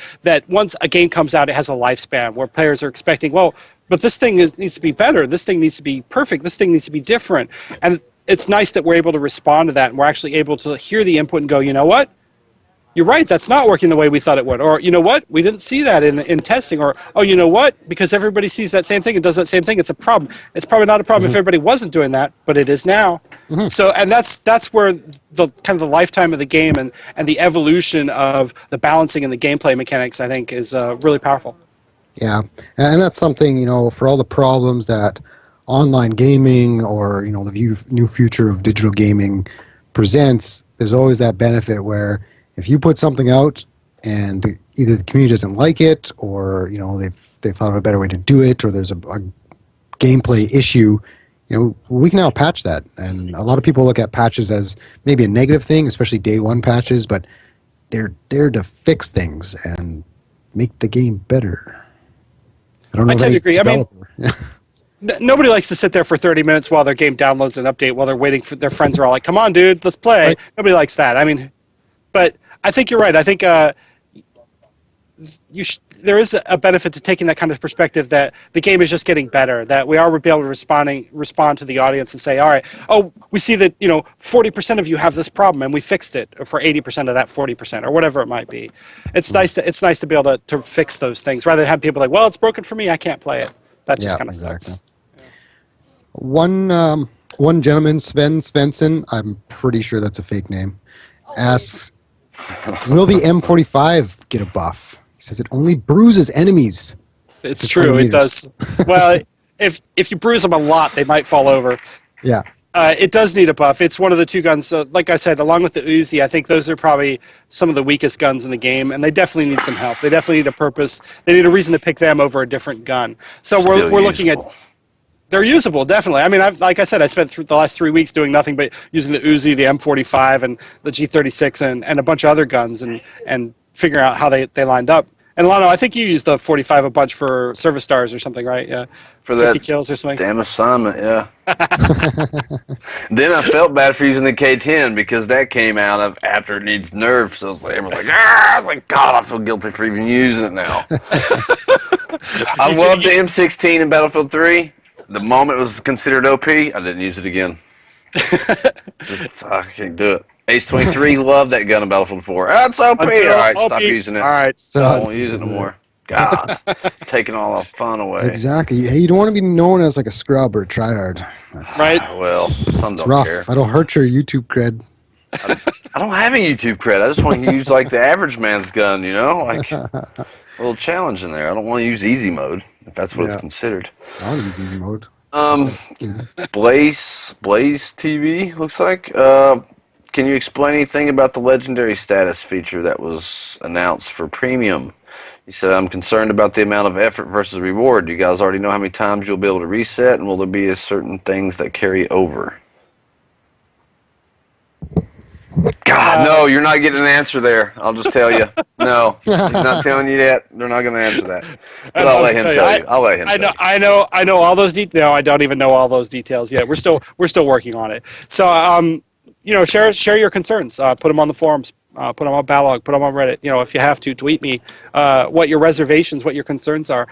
once a game comes out, it has a lifespan where players are expecting, well, but this thing needs to be better. This thing needs to be perfect. This thing needs to be different. And it's nice that we're able to respond to that, and we're actually able to hear the input and go, you know what? You're right, that's not working the way we thought it would. Or, you know what, we didn't see that in testing. Or, oh, you know what, because everybody sees that same thing and does that same thing, it's a problem. It's probably not a problem if everybody wasn't doing that, but it is now. So, and that's where the kind of the lifetime of the game and the evolution of the balancing and the gameplay mechanics, I think, is really powerful. Yeah, and that's something, for all the problems that online gaming or, the new future of digital gaming presents, there's always that benefit where if you put something out and either the community doesn't like it, or they've thought of a better way to do it, or there's a gameplay issue, we can now patch that. And a lot of people look at patches as maybe a negative thing, especially day one patches, but they're there to fix things and make the game better. I don't know. I tend to agree. Developer. Nobody likes to sit there for 30 minutes while their game downloads an update while they're waiting for their friends are all like, come on, dude, let's play. Right. Nobody likes that. I mean, but I think you're right. I think there is a benefit to taking that kind of perspective that the game is just getting better, that we are able to respond to the audience and say, all right, oh, we see that 40% of you have this problem and we fixed it for 80% of that 40% or whatever it might be. It's nice to be able to fix those things rather than have people like, well, it's broken for me, I can't play it. That just kind of sucks. One gentleman, Sven Svensson, I'm pretty sure that's a fake name, asks, will the M45 get a buff? He says it only bruises enemies. It's true, it does. Well, if you bruise them a lot, they might fall over. Yeah. It does need a buff. It's one of the two guns, like I said, along with the Uzi, I think those are probably some of the weakest guns in the game, and they definitely need some help. They definitely need a purpose. They need a reason to pick them over a different gun. So we're looking at... They're usable, definitely. I mean, like I said, I spent the last 3 weeks doing nothing but using the Uzi, the M45, and the G36, and a bunch of other guns, and figuring out how they lined up. And Lano, I think you used the 45 a bunch for service stars or something, right? Yeah, for 50 kills or something. Damn assignment, yeah. Then I felt bad for using the K10 because that came out after it needs nerfs. So everyone's like, I was like, God, I feel guilty for even using it now. I loved the M16 in Battlefield 3. The moment it was considered OP, I didn't use it again. I can't do it. Ace 23 loved that gun in Battlefield 4. That's OP. All right, stop using it. All right, I won't use it no more. God, taking all the fun away. Exactly. Hey, you don't want to be known as like a scrub or a tryhard. Right. Well, some don't rough. care. That'll hurt your YouTube cred. I don't have a YouTube cred. I just want to use like the average man's gun, like a little challenge in there. I don't want to use easy mode if that's what it's considered. I want to use easy mode. Blaze TV looks like. Can you explain anything about the legendary status feature that was announced for premium? He said, I'm concerned about the amount of effort versus reward. Do you guys already know how many times you'll be able to reset, and will there be certain things that carry over? God, no, you're not getting an answer there. I'll just tell you. No, he's not telling you that. They're not going to answer that. But I'll let him tell you. I'll let him tell you. I know all those details. No, I don't even know all those details yet. We're still working on it. So, share your concerns. Put them on the forums. Put them on Balog. Put them on Reddit. If you have to, tweet me what your reservations, what your concerns are.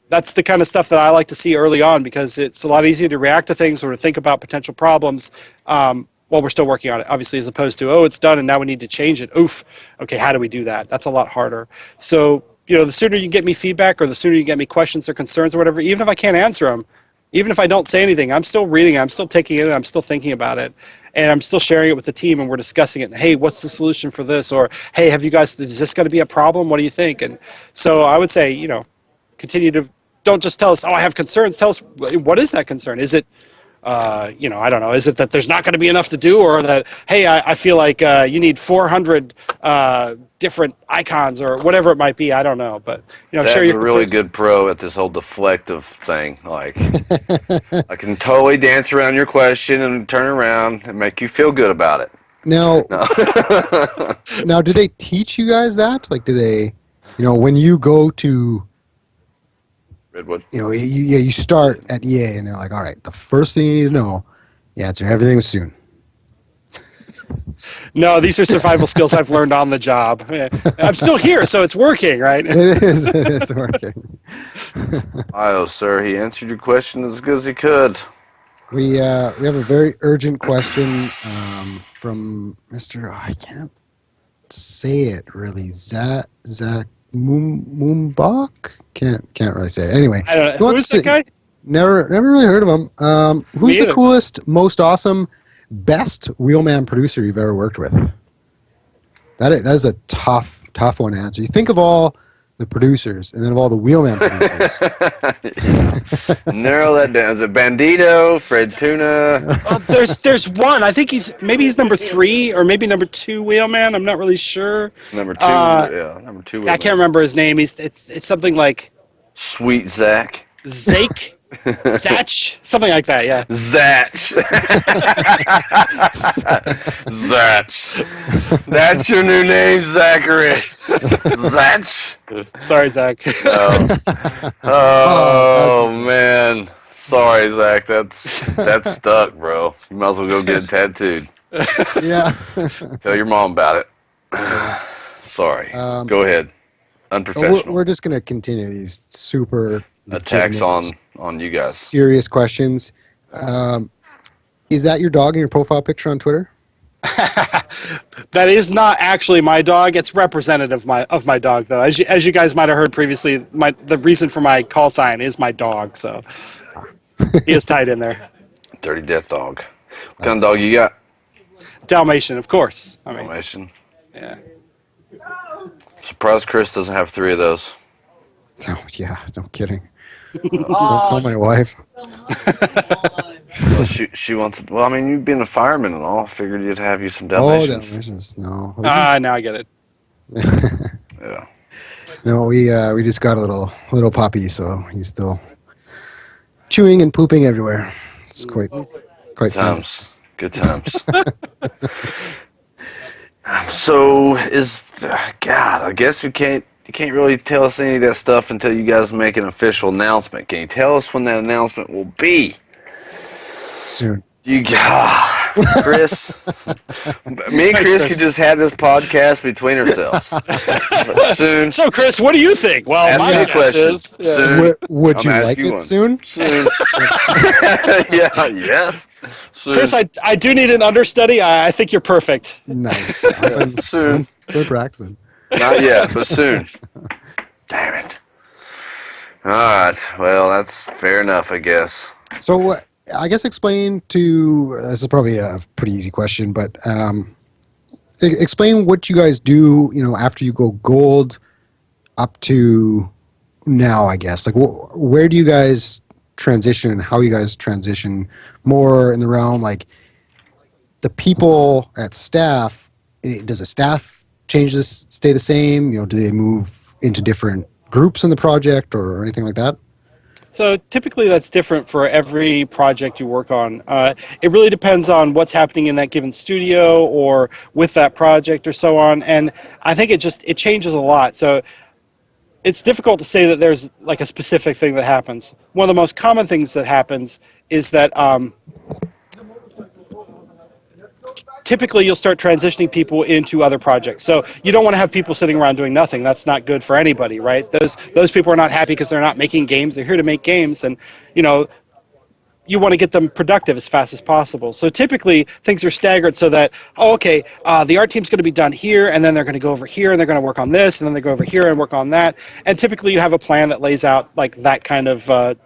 That's the kind of stuff that I like to see early on, because it's a lot easier to react to things or to think about potential problems while we're still working on it, obviously, as opposed to, oh, it's done and now we need to change it. Oof. Okay, how do we do that? That's a lot harder. So, the sooner you get me feedback, or the sooner you get me questions or concerns or whatever, even if I can't answer them, even if I don't say anything, I'm still reading it, I'm still taking it in, I'm still thinking about it, and I'm still sharing it with the team, and we're discussing it. Hey, what's the solution for this? Or, hey, is this going to be a problem? What do you think? And so I would say, continue to, don't just tell us, oh, I have concerns. Tell us, what is that concern? Is it, I don't know, is it that there's not going to be enough to do, or that, hey, I feel like you need 400 different icons, or whatever it might be. I don't know, but That's a really good pro at this whole deflective thing. Like, I can totally dance around your question and turn around and make you feel good about it. Now, now, do they teach you guys that? Like, do they, when you go to Redwood? You start at EA and they're like, all right, the first thing you need to know, you answer everything with soon. No, these are survival skills I've learned on the job. I'm still here, so it's working, right? It is working. Oh, sir, he answered your question as good as he could. We have a very urgent question from Mr. I can't say it really. Zach Moombach? Can't really say it. Anyway, I don't know. Who's that guy? Never really heard of him. Who's the coolest, most awesome, best wheelman producer you've ever worked with? That is a tough one to answer. You think of all the producers, and then of all the wheelman producers. Narrow that down. Is it Bandito, Fred Tuna? There's one. I think he's number 3 or maybe number 2 wheelman. I'm not really sure. Number 2, yeah, number 2 wheelman. I can't remember his name. It's something like Sweet Zach. Zach. Zach, something like that, yeah. Zach. Zach. That's your new name, Zachary. Zach. Sorry, Zach. Oh man. Sorry, Zach. That's stuck, bro. You might as well go get it tattooed. Yeah. Tell your mom about it. Sorry. Go ahead. Unprofessional. We're just going to continue these super attacks on you guys. Serious questions. Is that your dog in your profile picture on Twitter? That is not actually my dog. It's representative of my dog, though. As you guys might have heard previously, the reason for my call sign is my dog, so he is tied in there. Dirty Death Dog. What kind of dog you got? Dalmatian, of course. Dalmatian. Yeah. Surprised Chris doesn't have 3 of those. Oh yeah, no kidding. Don't tell my wife. Well, she wants. Well, I mean, you've been a fireman and all. Figured you'd have you some Dalmatians. Oh, Dalmatians. No. Now I get it. Yeah. No, we just got a little puppy, so he's still chewing and pooping everywhere. It's quite fun. Good times. So God, I guess you can't really tell us any of that stuff until you guys make an official announcement. Can you tell us when that announcement will be? Soon. Chris. Me and Chris could just have this podcast between ourselves. Soon. So, Chris, what do you think? Well, ask my guess is soon. Would you like it soon? Soon. Yeah. Yes. Soon. Chris, I do need an understudy. I think you're perfect. Nice. Soon. We're practicing. Not yet, but soon. Damn it. All right. Well, that's fair enough, I guess. So, I guess explain to, this is probably a pretty easy question, but explain what you guys do, after you go gold up to now, I guess. Like, where do you guys transition, how you guys transition more in the realm, like the people at staff, does the staff stay the same? Do they move into different groups in the project or anything like that? So typically that's different for every project you work on. It really depends on what's happening in that given studio or with that project or so on. And I think it changes a lot. So it's difficult to say that there's like a specific thing that happens. One of the most common things that happens is that typically you'll start transitioning people into other projects. So you don't want to have people sitting around doing nothing. That's not good for anybody, right? Those people are not happy because they're not making games. They're here to make games, and you want to get them productive as fast as possible. So typically things are staggered so that, the art team's going to be done here, and then they're going to go over here, and they're going to work on this, and then they go over here and work on that. And typically you have a plan that lays out like that kind of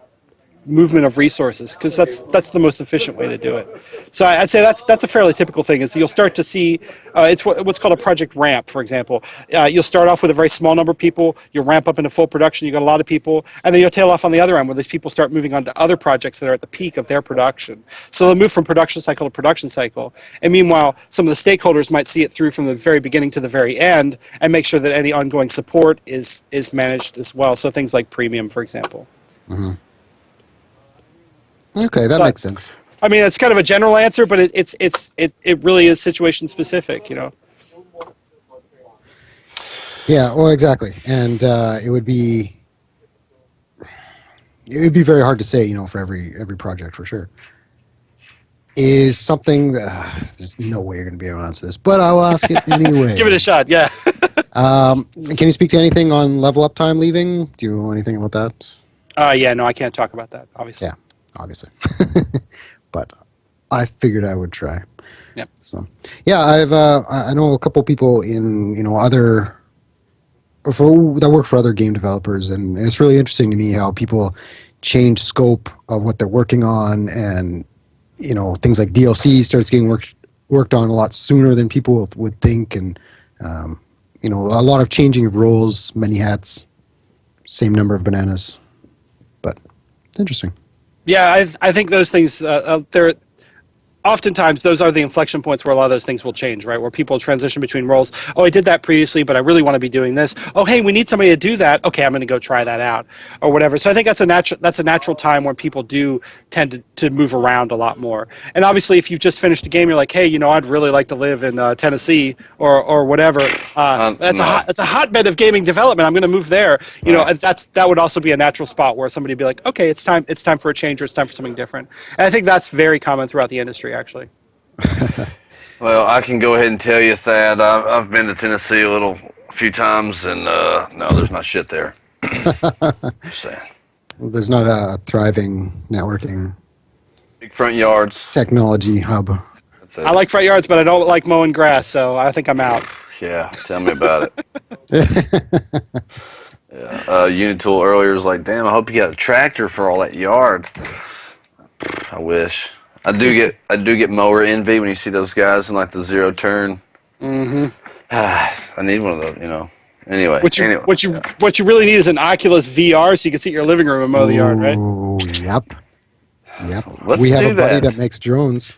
movement of resources, because that's the most efficient way to do it. So I'd say that's a fairly typical thing. Is you'll start to see it's what's called a project ramp, for example. You'll start off with a very small number of people. You'll ramp up into full production. You got a lot of people, and then you'll tail off on the other end where these people start moving on to other projects that are at the peak of their production. So they'll move from production cycle to production cycle. And meanwhile, some of the stakeholders might see it through from the very beginning to the very end and make sure that any ongoing support is managed as well. So things like premium, for example. Mm-hmm. Okay, that makes sense. I mean, it's kind of a general answer, but it really is situation specific, Yeah, well, exactly, and it would be very hard to say, for every project for sure. Is something that, there's no way you're going to be able to answer this, but I'll ask it anyway. Give it a shot, yeah. Can you speak to anything on level up time leaving? Do you know anything about that? Yeah, no, I can't talk about that, obviously. Yeah, obviously. But I figured I would try. Yep. So, yeah, I know a couple people in that work for other game developers, and it's really interesting to me how people change scope of what they're working on, and things like DLC starts getting worked on a lot sooner than people would think, and a lot of changing of roles, many hats, same number of bananas, but it's interesting. Yeah, I think those things, oftentimes those are the inflection points where a lot of those things will change, right? Where people transition between roles. Oh, I did that previously, but I really want to be doing this. Oh, hey, we need somebody to do that. Okay, I'm going to go try that out, or whatever. So I think that's a natural time when people do tend to move around a lot more. And obviously, if you've just finished a game, you're like, hey, I'd really like to live in Tennessee or whatever. That's a hotbed of gaming development. I'm going to move there. That would also be a natural spot where somebody would be like, okay, it's time for a change, or it's time for something different. And I think that's very common throughout the industry, actually. Well, I can go ahead and tell you, Thad, I've been to Tennessee a few times, and no, there's not shit there. Just saying. There's not a thriving networking Big front yards. technology hub. That's it. I like front yards, but I don't like mowing grass, so I think I'm out. Yeah, tell me about it. Yeah. Unitool earlier was like, damn, I hope you got a tractor for all that yard. I wish. I do get mower envy when you see those guys in like the zero turn. Mm-hmm. I need one of those, Anyway. What you really need is an Oculus VR so you can sit in your living room and mow the yard, right? Oh, yep. Let's We have do a buddy that. that makes drones.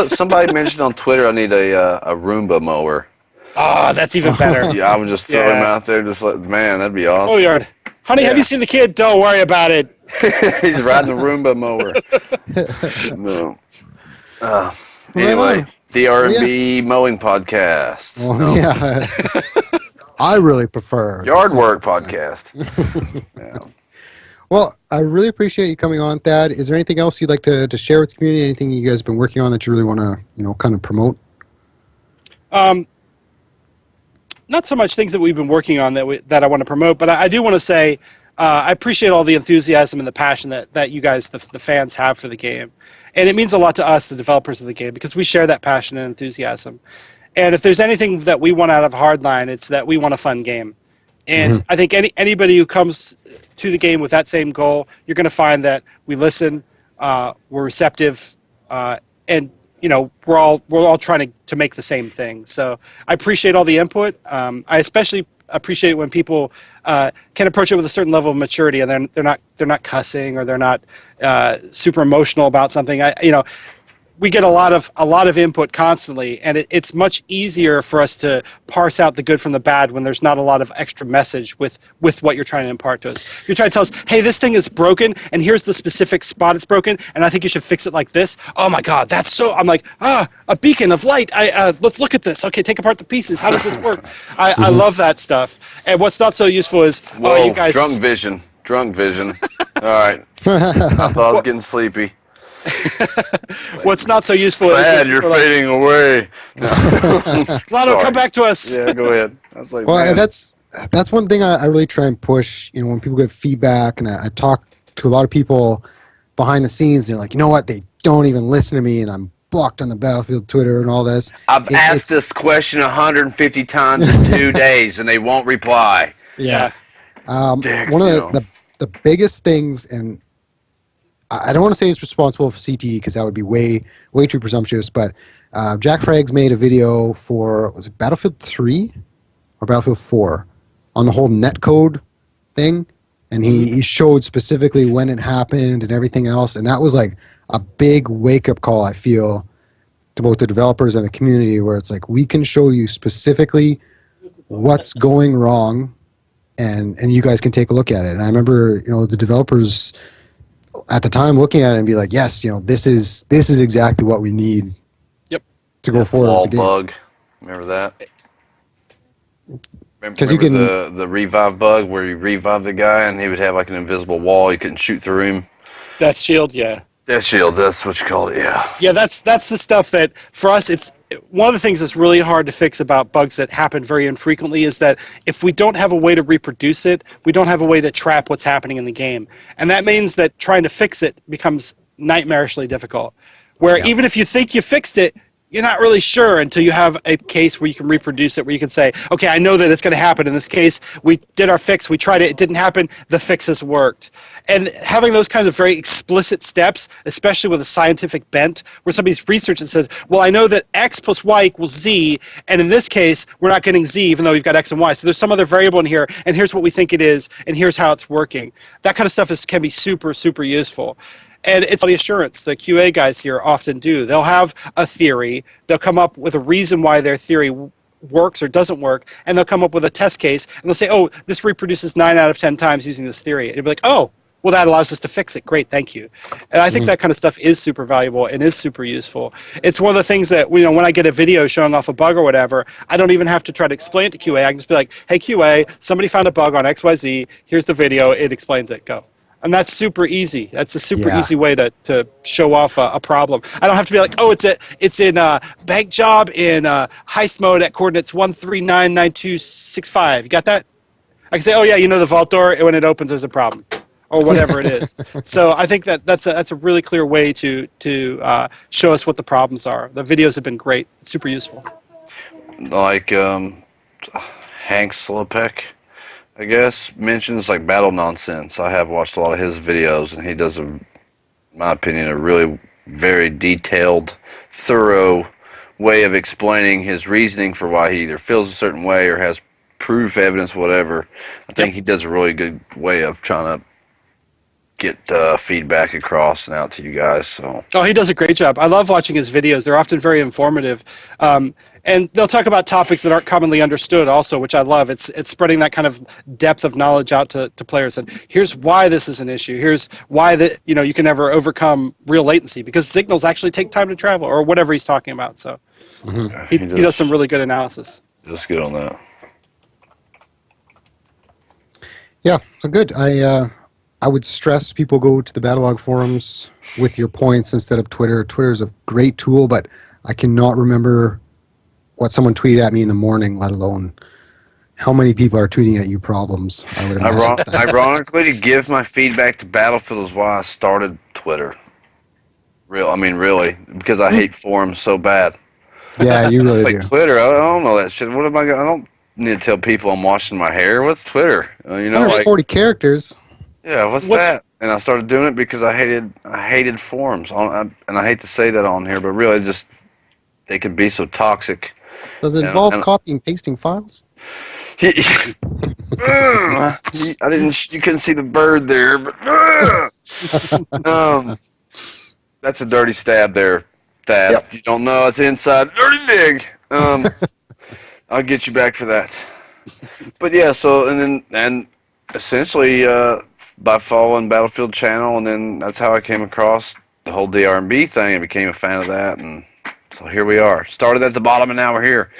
Somebody mentioned on Twitter I need a Roomba mower. Ah, that's even better. Yeah, I would just throw him out there, man, that'd be awesome. Oh, yard. Honey, have you seen the kid? Don't worry about it. He's riding a Roomba mower. No. Anyway, DRMB mowing podcast. Oh, No. yeah. I really prefer Yard work podcast. Yeah. Well, I really appreciate you coming on, Thad. Is there anything else you'd like to share with the community? Anything you guys have been working on that you really want to, kind of promote? Not so much things that we've been working on that I want to promote, but I do want to say I appreciate all the enthusiasm and the passion that you guys, the fans, have for the game. And it means a lot to us, the developers of the game, because we share that passion and enthusiasm. And if there's anything that we want out of Hardline, it's that we want a fun game. And I think anybody who comes to the game with that same goal, you're going to find that we listen, we're receptive, and we're all trying to make the same thing. So I appreciate all the input. I especially appreciate it when people can approach it with a certain level of maturity, and they're not cussing, or they're not super emotional about something. we get a lot of input constantly, and it's much easier for us to parse out the good from the bad when there's not a lot of extra message with what you're trying to impart to us. You're trying to tell us, hey, this thing is broken, and here's the specific spot it's broken, and I think you should fix it like this. Oh my God, that's so. I'm like, a beacon of light. Let's look at this. Okay, take apart the pieces. How does this work? I love that stuff. And what's not so useful is, Whoa, you guys. Drunk vision. All right. I thought I was getting sleepy. What's not so useful is Thad, you're fading away. No. Lotto, come back to us. Yeah, go ahead. I was like, Well, man. that's one thing I really try and push. You know, when people give feedback, and I talk to a lot of people behind the scenes, they're like, you know what, they don't even listen to me, and I'm blocked on the Battlefield Twitter and all this. I've asked this question 150 times in 2 days, and they won't reply. Yeah. Dicks, One of the biggest things, and I don't want to say it's responsible for CTE because that would be way too presumptuous, but Jack Frags made a video for, was it Battlefield 3 or Battlefield 4 on the whole netcode thing, and he showed specifically when it happened and everything else, and that was like a big wake-up call, I feel, to both the developers and the community, where it's like, we can show you specifically what's going wrong, and you guys can take a look at it. And I remember, the developers at the time looking at it and be like, yes, this is exactly what we need. Yep. To go forward. Wall with the game. bug. Remember that? Because remember you can the revive bug where you revive the guy and he would have like an invisible wall. You couldn't shoot through him. That shield, yeah. That shield, that's what you call it, yeah. Yeah, that's the stuff that, for us, it's one of the things that's really hard to fix about bugs that happen very infrequently is that if we don't have a way to reproduce it, we don't have a way to trap what's happening in the game. And that means that trying to fix it becomes nightmarishly difficult. Where even if you think you fixed it, you're not really sure until you have a case where you can reproduce it, where you can say, okay, I know that it's going to happen. In this case, we did our fix, we tried it, it didn't happen, the fix has worked. And having those kinds of very explicit steps, especially with a scientific bent, where somebody's researched and said, well, I know that X plus Y equals Z, and in this case, we're not getting Z, even though we've got X and Y. So there's some other variable in here, and here's what we think it is, and here's how it's working. That kind of stuff can be super, super useful. And it's the assurance the QA guys here often do. They'll have a theory, they'll come up with a reason why their theory works or doesn't work, and they'll come up with a test case, and they'll say, oh, this reproduces 9 out of 10 times using this theory. And you'll be like, oh, well, that allows us to fix it. Great, thank you. And I think that kind of stuff is super valuable and is super useful. It's one of the things that, when I get a video showing off a bug or whatever, I don't even have to try to explain it to QA. I can just be like, hey, QA, somebody found a bug on XYZ. Here's the video. It explains it. Go. And that's super easy. That's a super easy way to show off a problem. I don't have to be like, oh, it's in bank job in heist mode at coordinates 1399265. You got that? I can say, oh yeah, the vault door, when it opens, there's a problem, or whatever it is. So I think that's a really clear way to show us what the problems are. The videos have been great. It's super useful. Like Hank Slapek, I guess, mentions like Battle Nonsense. I have watched a lot of his videos, and he does, in my opinion, a really very detailed, thorough way of explaining his reasoning for why he either feels a certain way or has proof, evidence, whatever. I think he does a really good way of trying to get feedback across and out to you guys. So. Oh, he does a great job. I love watching his videos. They're often very informative. And they'll talk about topics that aren't commonly understood also, which I love. It's spreading that kind of depth of knowledge out to players. And here's why this is an issue. Here's why you can never overcome real latency, because signals actually take time to travel, or whatever he's talking about. So he does some really good analysis. Just good on that. Yeah, so good. I would stress people go to the Battlelog forums with your points instead of Twitter. Twitter is a great tool, but I cannot remember what someone tweeted at me in the morning, let alone how many people are tweeting at you problems. I would imagine. Ironically, to give my feedback to Battlefield is why I started Twitter. Really, because I hate forums so bad. Yeah, you really it's do. Like Twitter, I don't know that shit. What am I going? I don't need to tell people I'm washing my hair. What's Twitter? 140 characters. Yeah, what's that? And I started doing it because I hated forums. And I hate to say that on here, but really, they can be so toxic. Does it involve copying and pasting files? I didn't. You couldn't see the bird there, but that's a dirty stab there. Thad. Yep. You don't know, it's inside dirty dig. I'll get you back for that. But yeah, so and essentially by following Battlefield Channel, and then that's how I came across the whole DRMB thing and became a fan of that, and so here we are. Started at the bottom, and now we're here.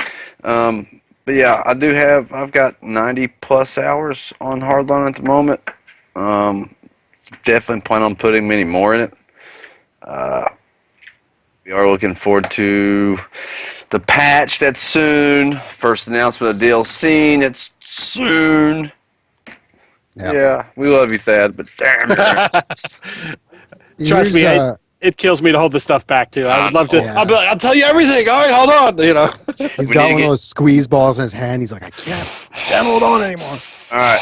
But yeah, I've got 90 plus hours on Hardline at the moment. Definitely plan on putting many more in it. We are looking forward to the patch that's soon. First announcement of DLC that's soon. Yep. Yeah, we love you, Thad, but damn. Trust me, it kills me to hold the stuff back too. I would love to. Yeah. I'll be like, I'll tell you everything. All right, hold on. You know. He's We got need one to of those squeeze balls in his hand. He's like, I can't hold on anymore. All right.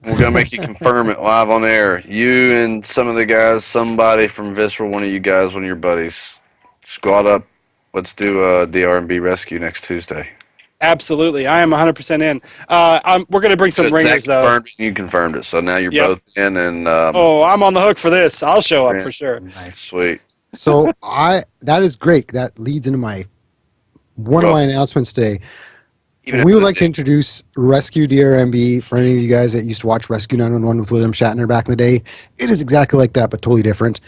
We're going to make you confirm it live on air. You and some of the guys, somebody from Visceral, one of you guys, one of your buddies, squad up. Let's do a DRMB rescue next Tuesday. Absolutely, I am 100% in. We're going to bring some Zach ringers though. confirmed it, you confirmed it, so now you're Yep. both in, and Oh, I'm on the hook for this. I'll show up Yeah. for sure. Nice. sweet. So that is great. That leads into one of my announcements today. Even We if would the- like to introduce Rescue DRMB for any of you guys that used to watch Rescue 911 with William Shatner back in the day. It is exactly like that, but totally different.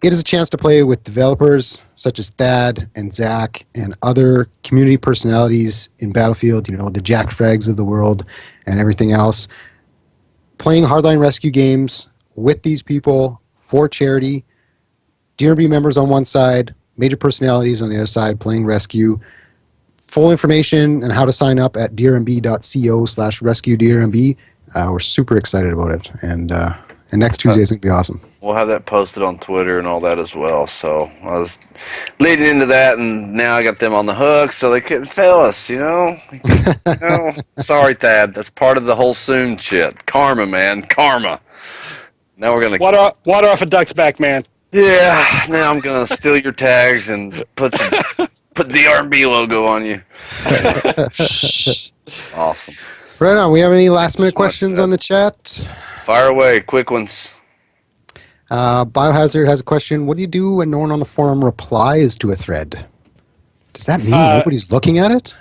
It is a chance to play with developers such as Thad and Zach and other community personalities in Battlefield, the Jack Frags of the world and everything else. Playing Hardline Rescue games with these people for charity. DRMB members on one side, major personalities on the other side playing Rescue. Full information and how to sign up at drmb.co/rescuedrmb. We're super excited about it, and next Tuesday is going to be awesome. We'll have that posted on Twitter and all that as well. So I was leading into that, and now I got them on the hook, so they couldn't fail us. Sorry, Thad. That's part of the whole soon shit. Karma, man, karma. Now we're gonna Water off a duck's back, man. Yeah. Now I'm gonna steal your tags and put the RB logo on you. Awesome. Right on. We have any last minute Smart questions Thad. on the chat? Fire away, quick ones. Biohazard has a question. What do you do when no one on the forum replies to a thread? Does that mean nobody's looking at it?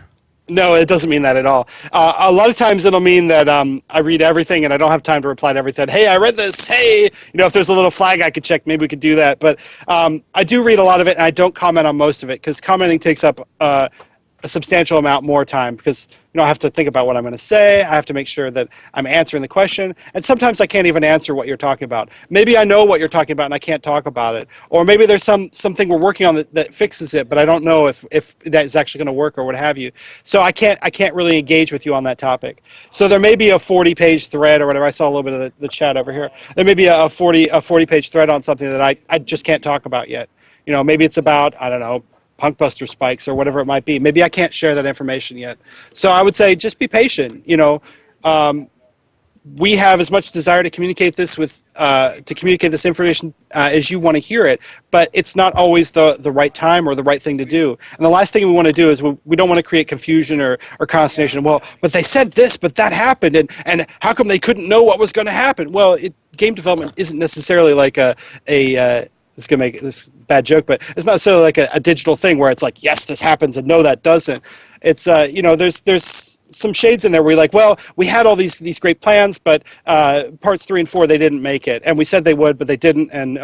No, it doesn't mean that at all. A lot of times it'll mean that I read everything and I don't have time to reply to everything. Hey, I read this. Hey, if there's a little flag I could check, maybe we could do that. But I do read a lot of it, and I don't comment on most of it because commenting takes up a substantial amount more time because I have to think about what I'm going to say. I have to make sure that I'm answering the question. And sometimes I can't even answer what you're talking about. Maybe I know what you're talking about and I can't talk about it. Or maybe there's something we're working on that fixes it, but I don't know if that is actually going to work or what have you. So I can't really engage with you on that topic. So there may be a 40-page thread or whatever. I saw a little bit of the chat over here. There may be a 40-page thread on something that I just can't talk about yet. Maybe it's about, I don't know, Punkbuster spikes or whatever it might be. Maybe I can't share that information yet. So I would say just be patient. We have as much desire to communicate this information as you want to hear it, but it's not always the right time or the right thing to do. And the last thing we want to do is we don't want to create confusion or consternation. Well, but they said this, but that happened, and how come they couldn't know what was going to happen? Well, game development isn't necessarily like this is going to make this bad joke, but it's not necessarily like a digital thing where it's like, yes, this happens, and no, that doesn't. It's, there's some shades in there where you're like, well, we had all these great plans, but parts 3 and 4, they didn't make it. And we said they would, but they didn't, and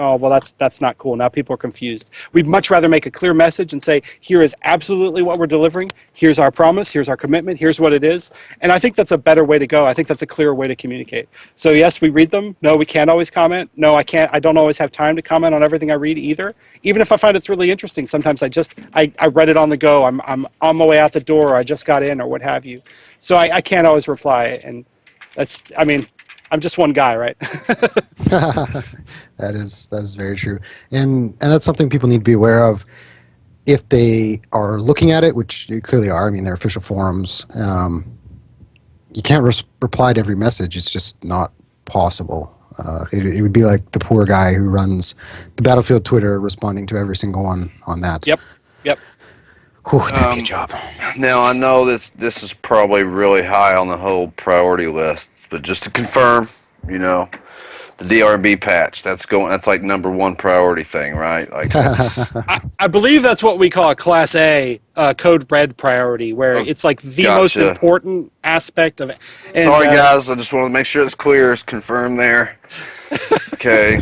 that's not cool. Now people are confused. We'd much rather make a clear message and say, here is absolutely what we're delivering. Here's our promise. Here's our commitment. Here's what it is. And I think that's a better way to go. I think that's a clearer way to communicate. So yes, we read them. No, we can't always comment. No, I can't. I don't always have time to comment on everything I read either. Even if I find it's really interesting, sometimes I read it on the go. I'm on my way out the door, or I just got in, or what have you. So I can't always reply, and I'm just one guy, right? That is very true, and that's something people need to be aware of if they are looking at it, which they clearly are. I mean, they're official forums. You can't reply to every message. It's just not possible. It would be like the poor guy who runs the Battlefield Twitter responding to every single one on that. Yep. Whew, that'd be a job. Now I know this is probably really high on the whole priority list, but just to confirm, the The DRMB patch. That's like number one priority thing, right? Like, I believe that's what we call a Class A code red priority, where it's like the most gotcha. important aspect of it. And, sorry, guys. I just want to make sure it's clear. It's confirmed there. Okay.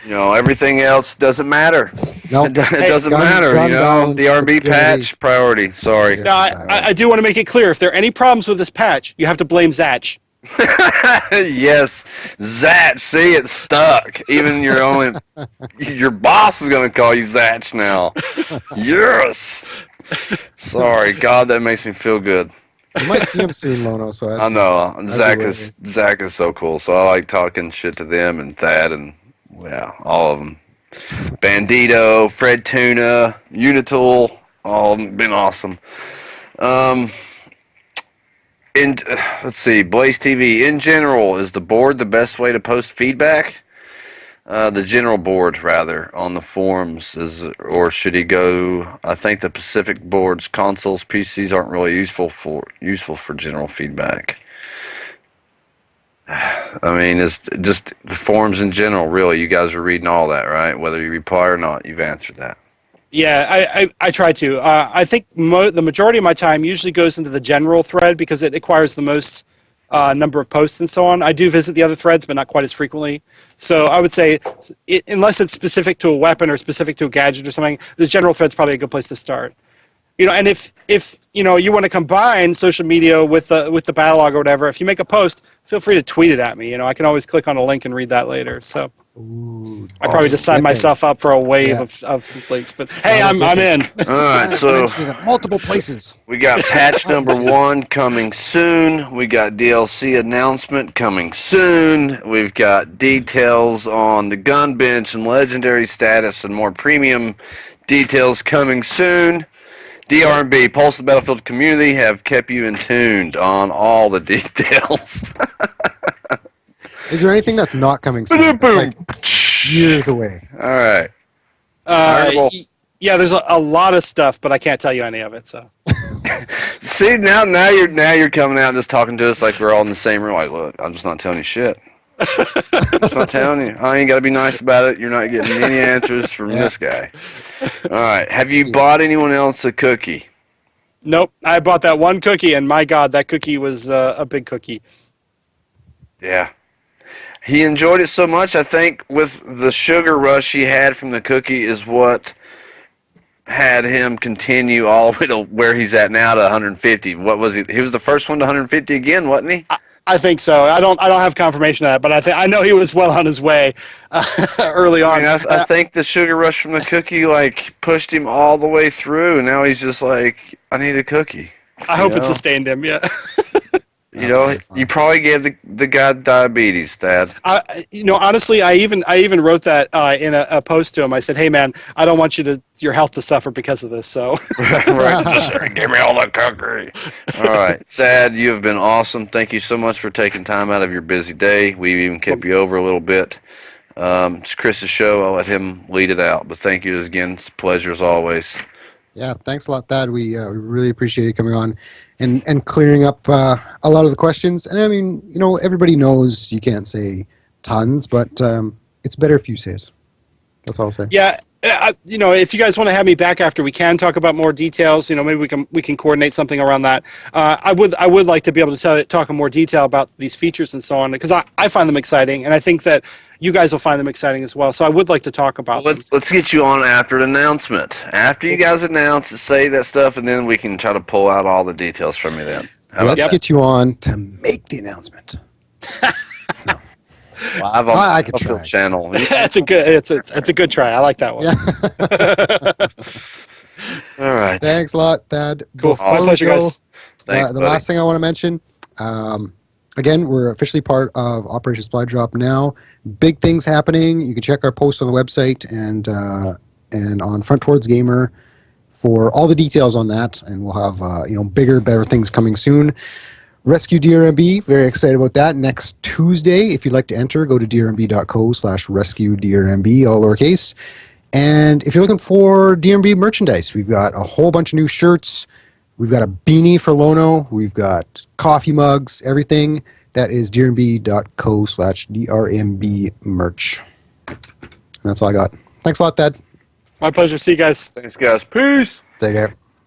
Everything else doesn't matter. Nope. It doesn't matter. DRMB patch priority. Sorry. Now, I do want to make it clear. If there are any problems with this patch, you have to blame Zatch. Yes, Zatch. See, it's stuck. Even your boss is going to call you Zatch now. Yes. Sorry, God, that makes me feel good. You might see him soon, Lono. So I know Zach is so cool. So I like talking shit to them and Thad and all of them. Bandito, Fred Tuna, Unitool, all of them been awesome. Let's see, Blaze TV. In general, is the board the best way to post feedback? The general board, rather, on the forums, or should he go? I think the Pacific boards, consoles, PCs aren't really useful for general feedback. I mean, it's just the forums in general. Really, you guys are reading all that, right? Whether you reply or not, you've answered that. Yeah, I try to. I think the majority of my time usually goes into the general thread because it acquires the most number of posts and so on. I do visit the other threads, but not quite as frequently. So I would say, unless it's specific to a weapon or specific to a gadget or something, the general thread's probably a good place to start. And if you want to combine social media with the battle log or whatever, if you make a post, feel free to tweet it at me. I can always click on a link and read that later. So. Ooh, I probably just signed myself up for a wave of links, but hey, I'm in. All right, so multiple places. We got patch number 1 coming soon. We got DLC announcement coming soon. We've got details on the gun bench and legendary status and more premium details coming soon. DRMB, Pulse of the Battlefield community have kept you in tuned on all the details. Is there anything that's not coming soon? Like years away. All right. Yeah, there's a lot of stuff, but I can't tell you any of it. So. See, now you're coming out and just talking to us like we're all in the same room. Like, look, I'm just not telling you shit. I'm just not telling you. I ain't got to be nice about it. You're not getting any answers from this guy. All right. Have you bought anyone else a cookie? Nope. I bought that one cookie, and my God, that cookie was a big cookie. Yeah. He enjoyed it so much, I think, with the sugar rush he had from the cookie is what had him continue all the way to where he's at now to 150. What was he? He was the first one to 150 again, wasn't he? I think so. I don't have confirmation of that, but I know he was well on his way early on. I think the sugar rush from the cookie pushed him all the way through, and now he's just like, I need a cookie. I hope it sustained him. Yeah. You probably gave the guy diabetes, Dad. Honestly, I even wrote that in a post to him. I said, "Hey, man, I don't want your health to suffer because of this." So, right, just give me all the cookery. All right, Dad, you have been awesome. Thank you so much for taking time out of your busy day. We've even kept you over a little bit. It's Chris's show. I'll let him lead it out. But thank you again. It's a pleasure as always. Yeah, thanks a lot, Thad. We really appreciate you coming on and clearing up a lot of the questions. And I mean, everybody knows you can't say tons, but it's better if you say it. That's all I'll say. Yeah, if you guys want to have me back after, we can talk about more details. Maybe we can coordinate something around that. I would like to be able to talk in more detail about these features and so on, because I find them exciting, and I think that you guys will find them exciting as well. So I would like to talk about them. Let's get you on after the announcement. After you guys announce it, say that stuff, and then we can try to pull out all the details from you then. Let's get you on to make the announcement. No. Live on I the could try. channel. It's a good try. I like that one. Yeah. All right. Thanks a lot, Thad. Cool. My pleasure, guys. Thanks, the last thing I want to mention, again, we're officially part of Operation Supply Drop now. Big things happening. You can check our posts on the website and on Front Towards Gamer for all the details on that. And we'll have bigger, better things coming soon. Rescue DRMB, very excited about that. Next Tuesday, if you'd like to enter, go to drmb.co/rescue DRMB, all lowercase. And if you're looking for DRMB merchandise, we've got a whole bunch of new shirts. We've got a beanie for Lono. We've got coffee mugs, everything. That is drmb.co/DRMB merch. And that's all I got. Thanks a lot, Thad. My pleasure. See you guys. Thanks, guys. Peace. Take care.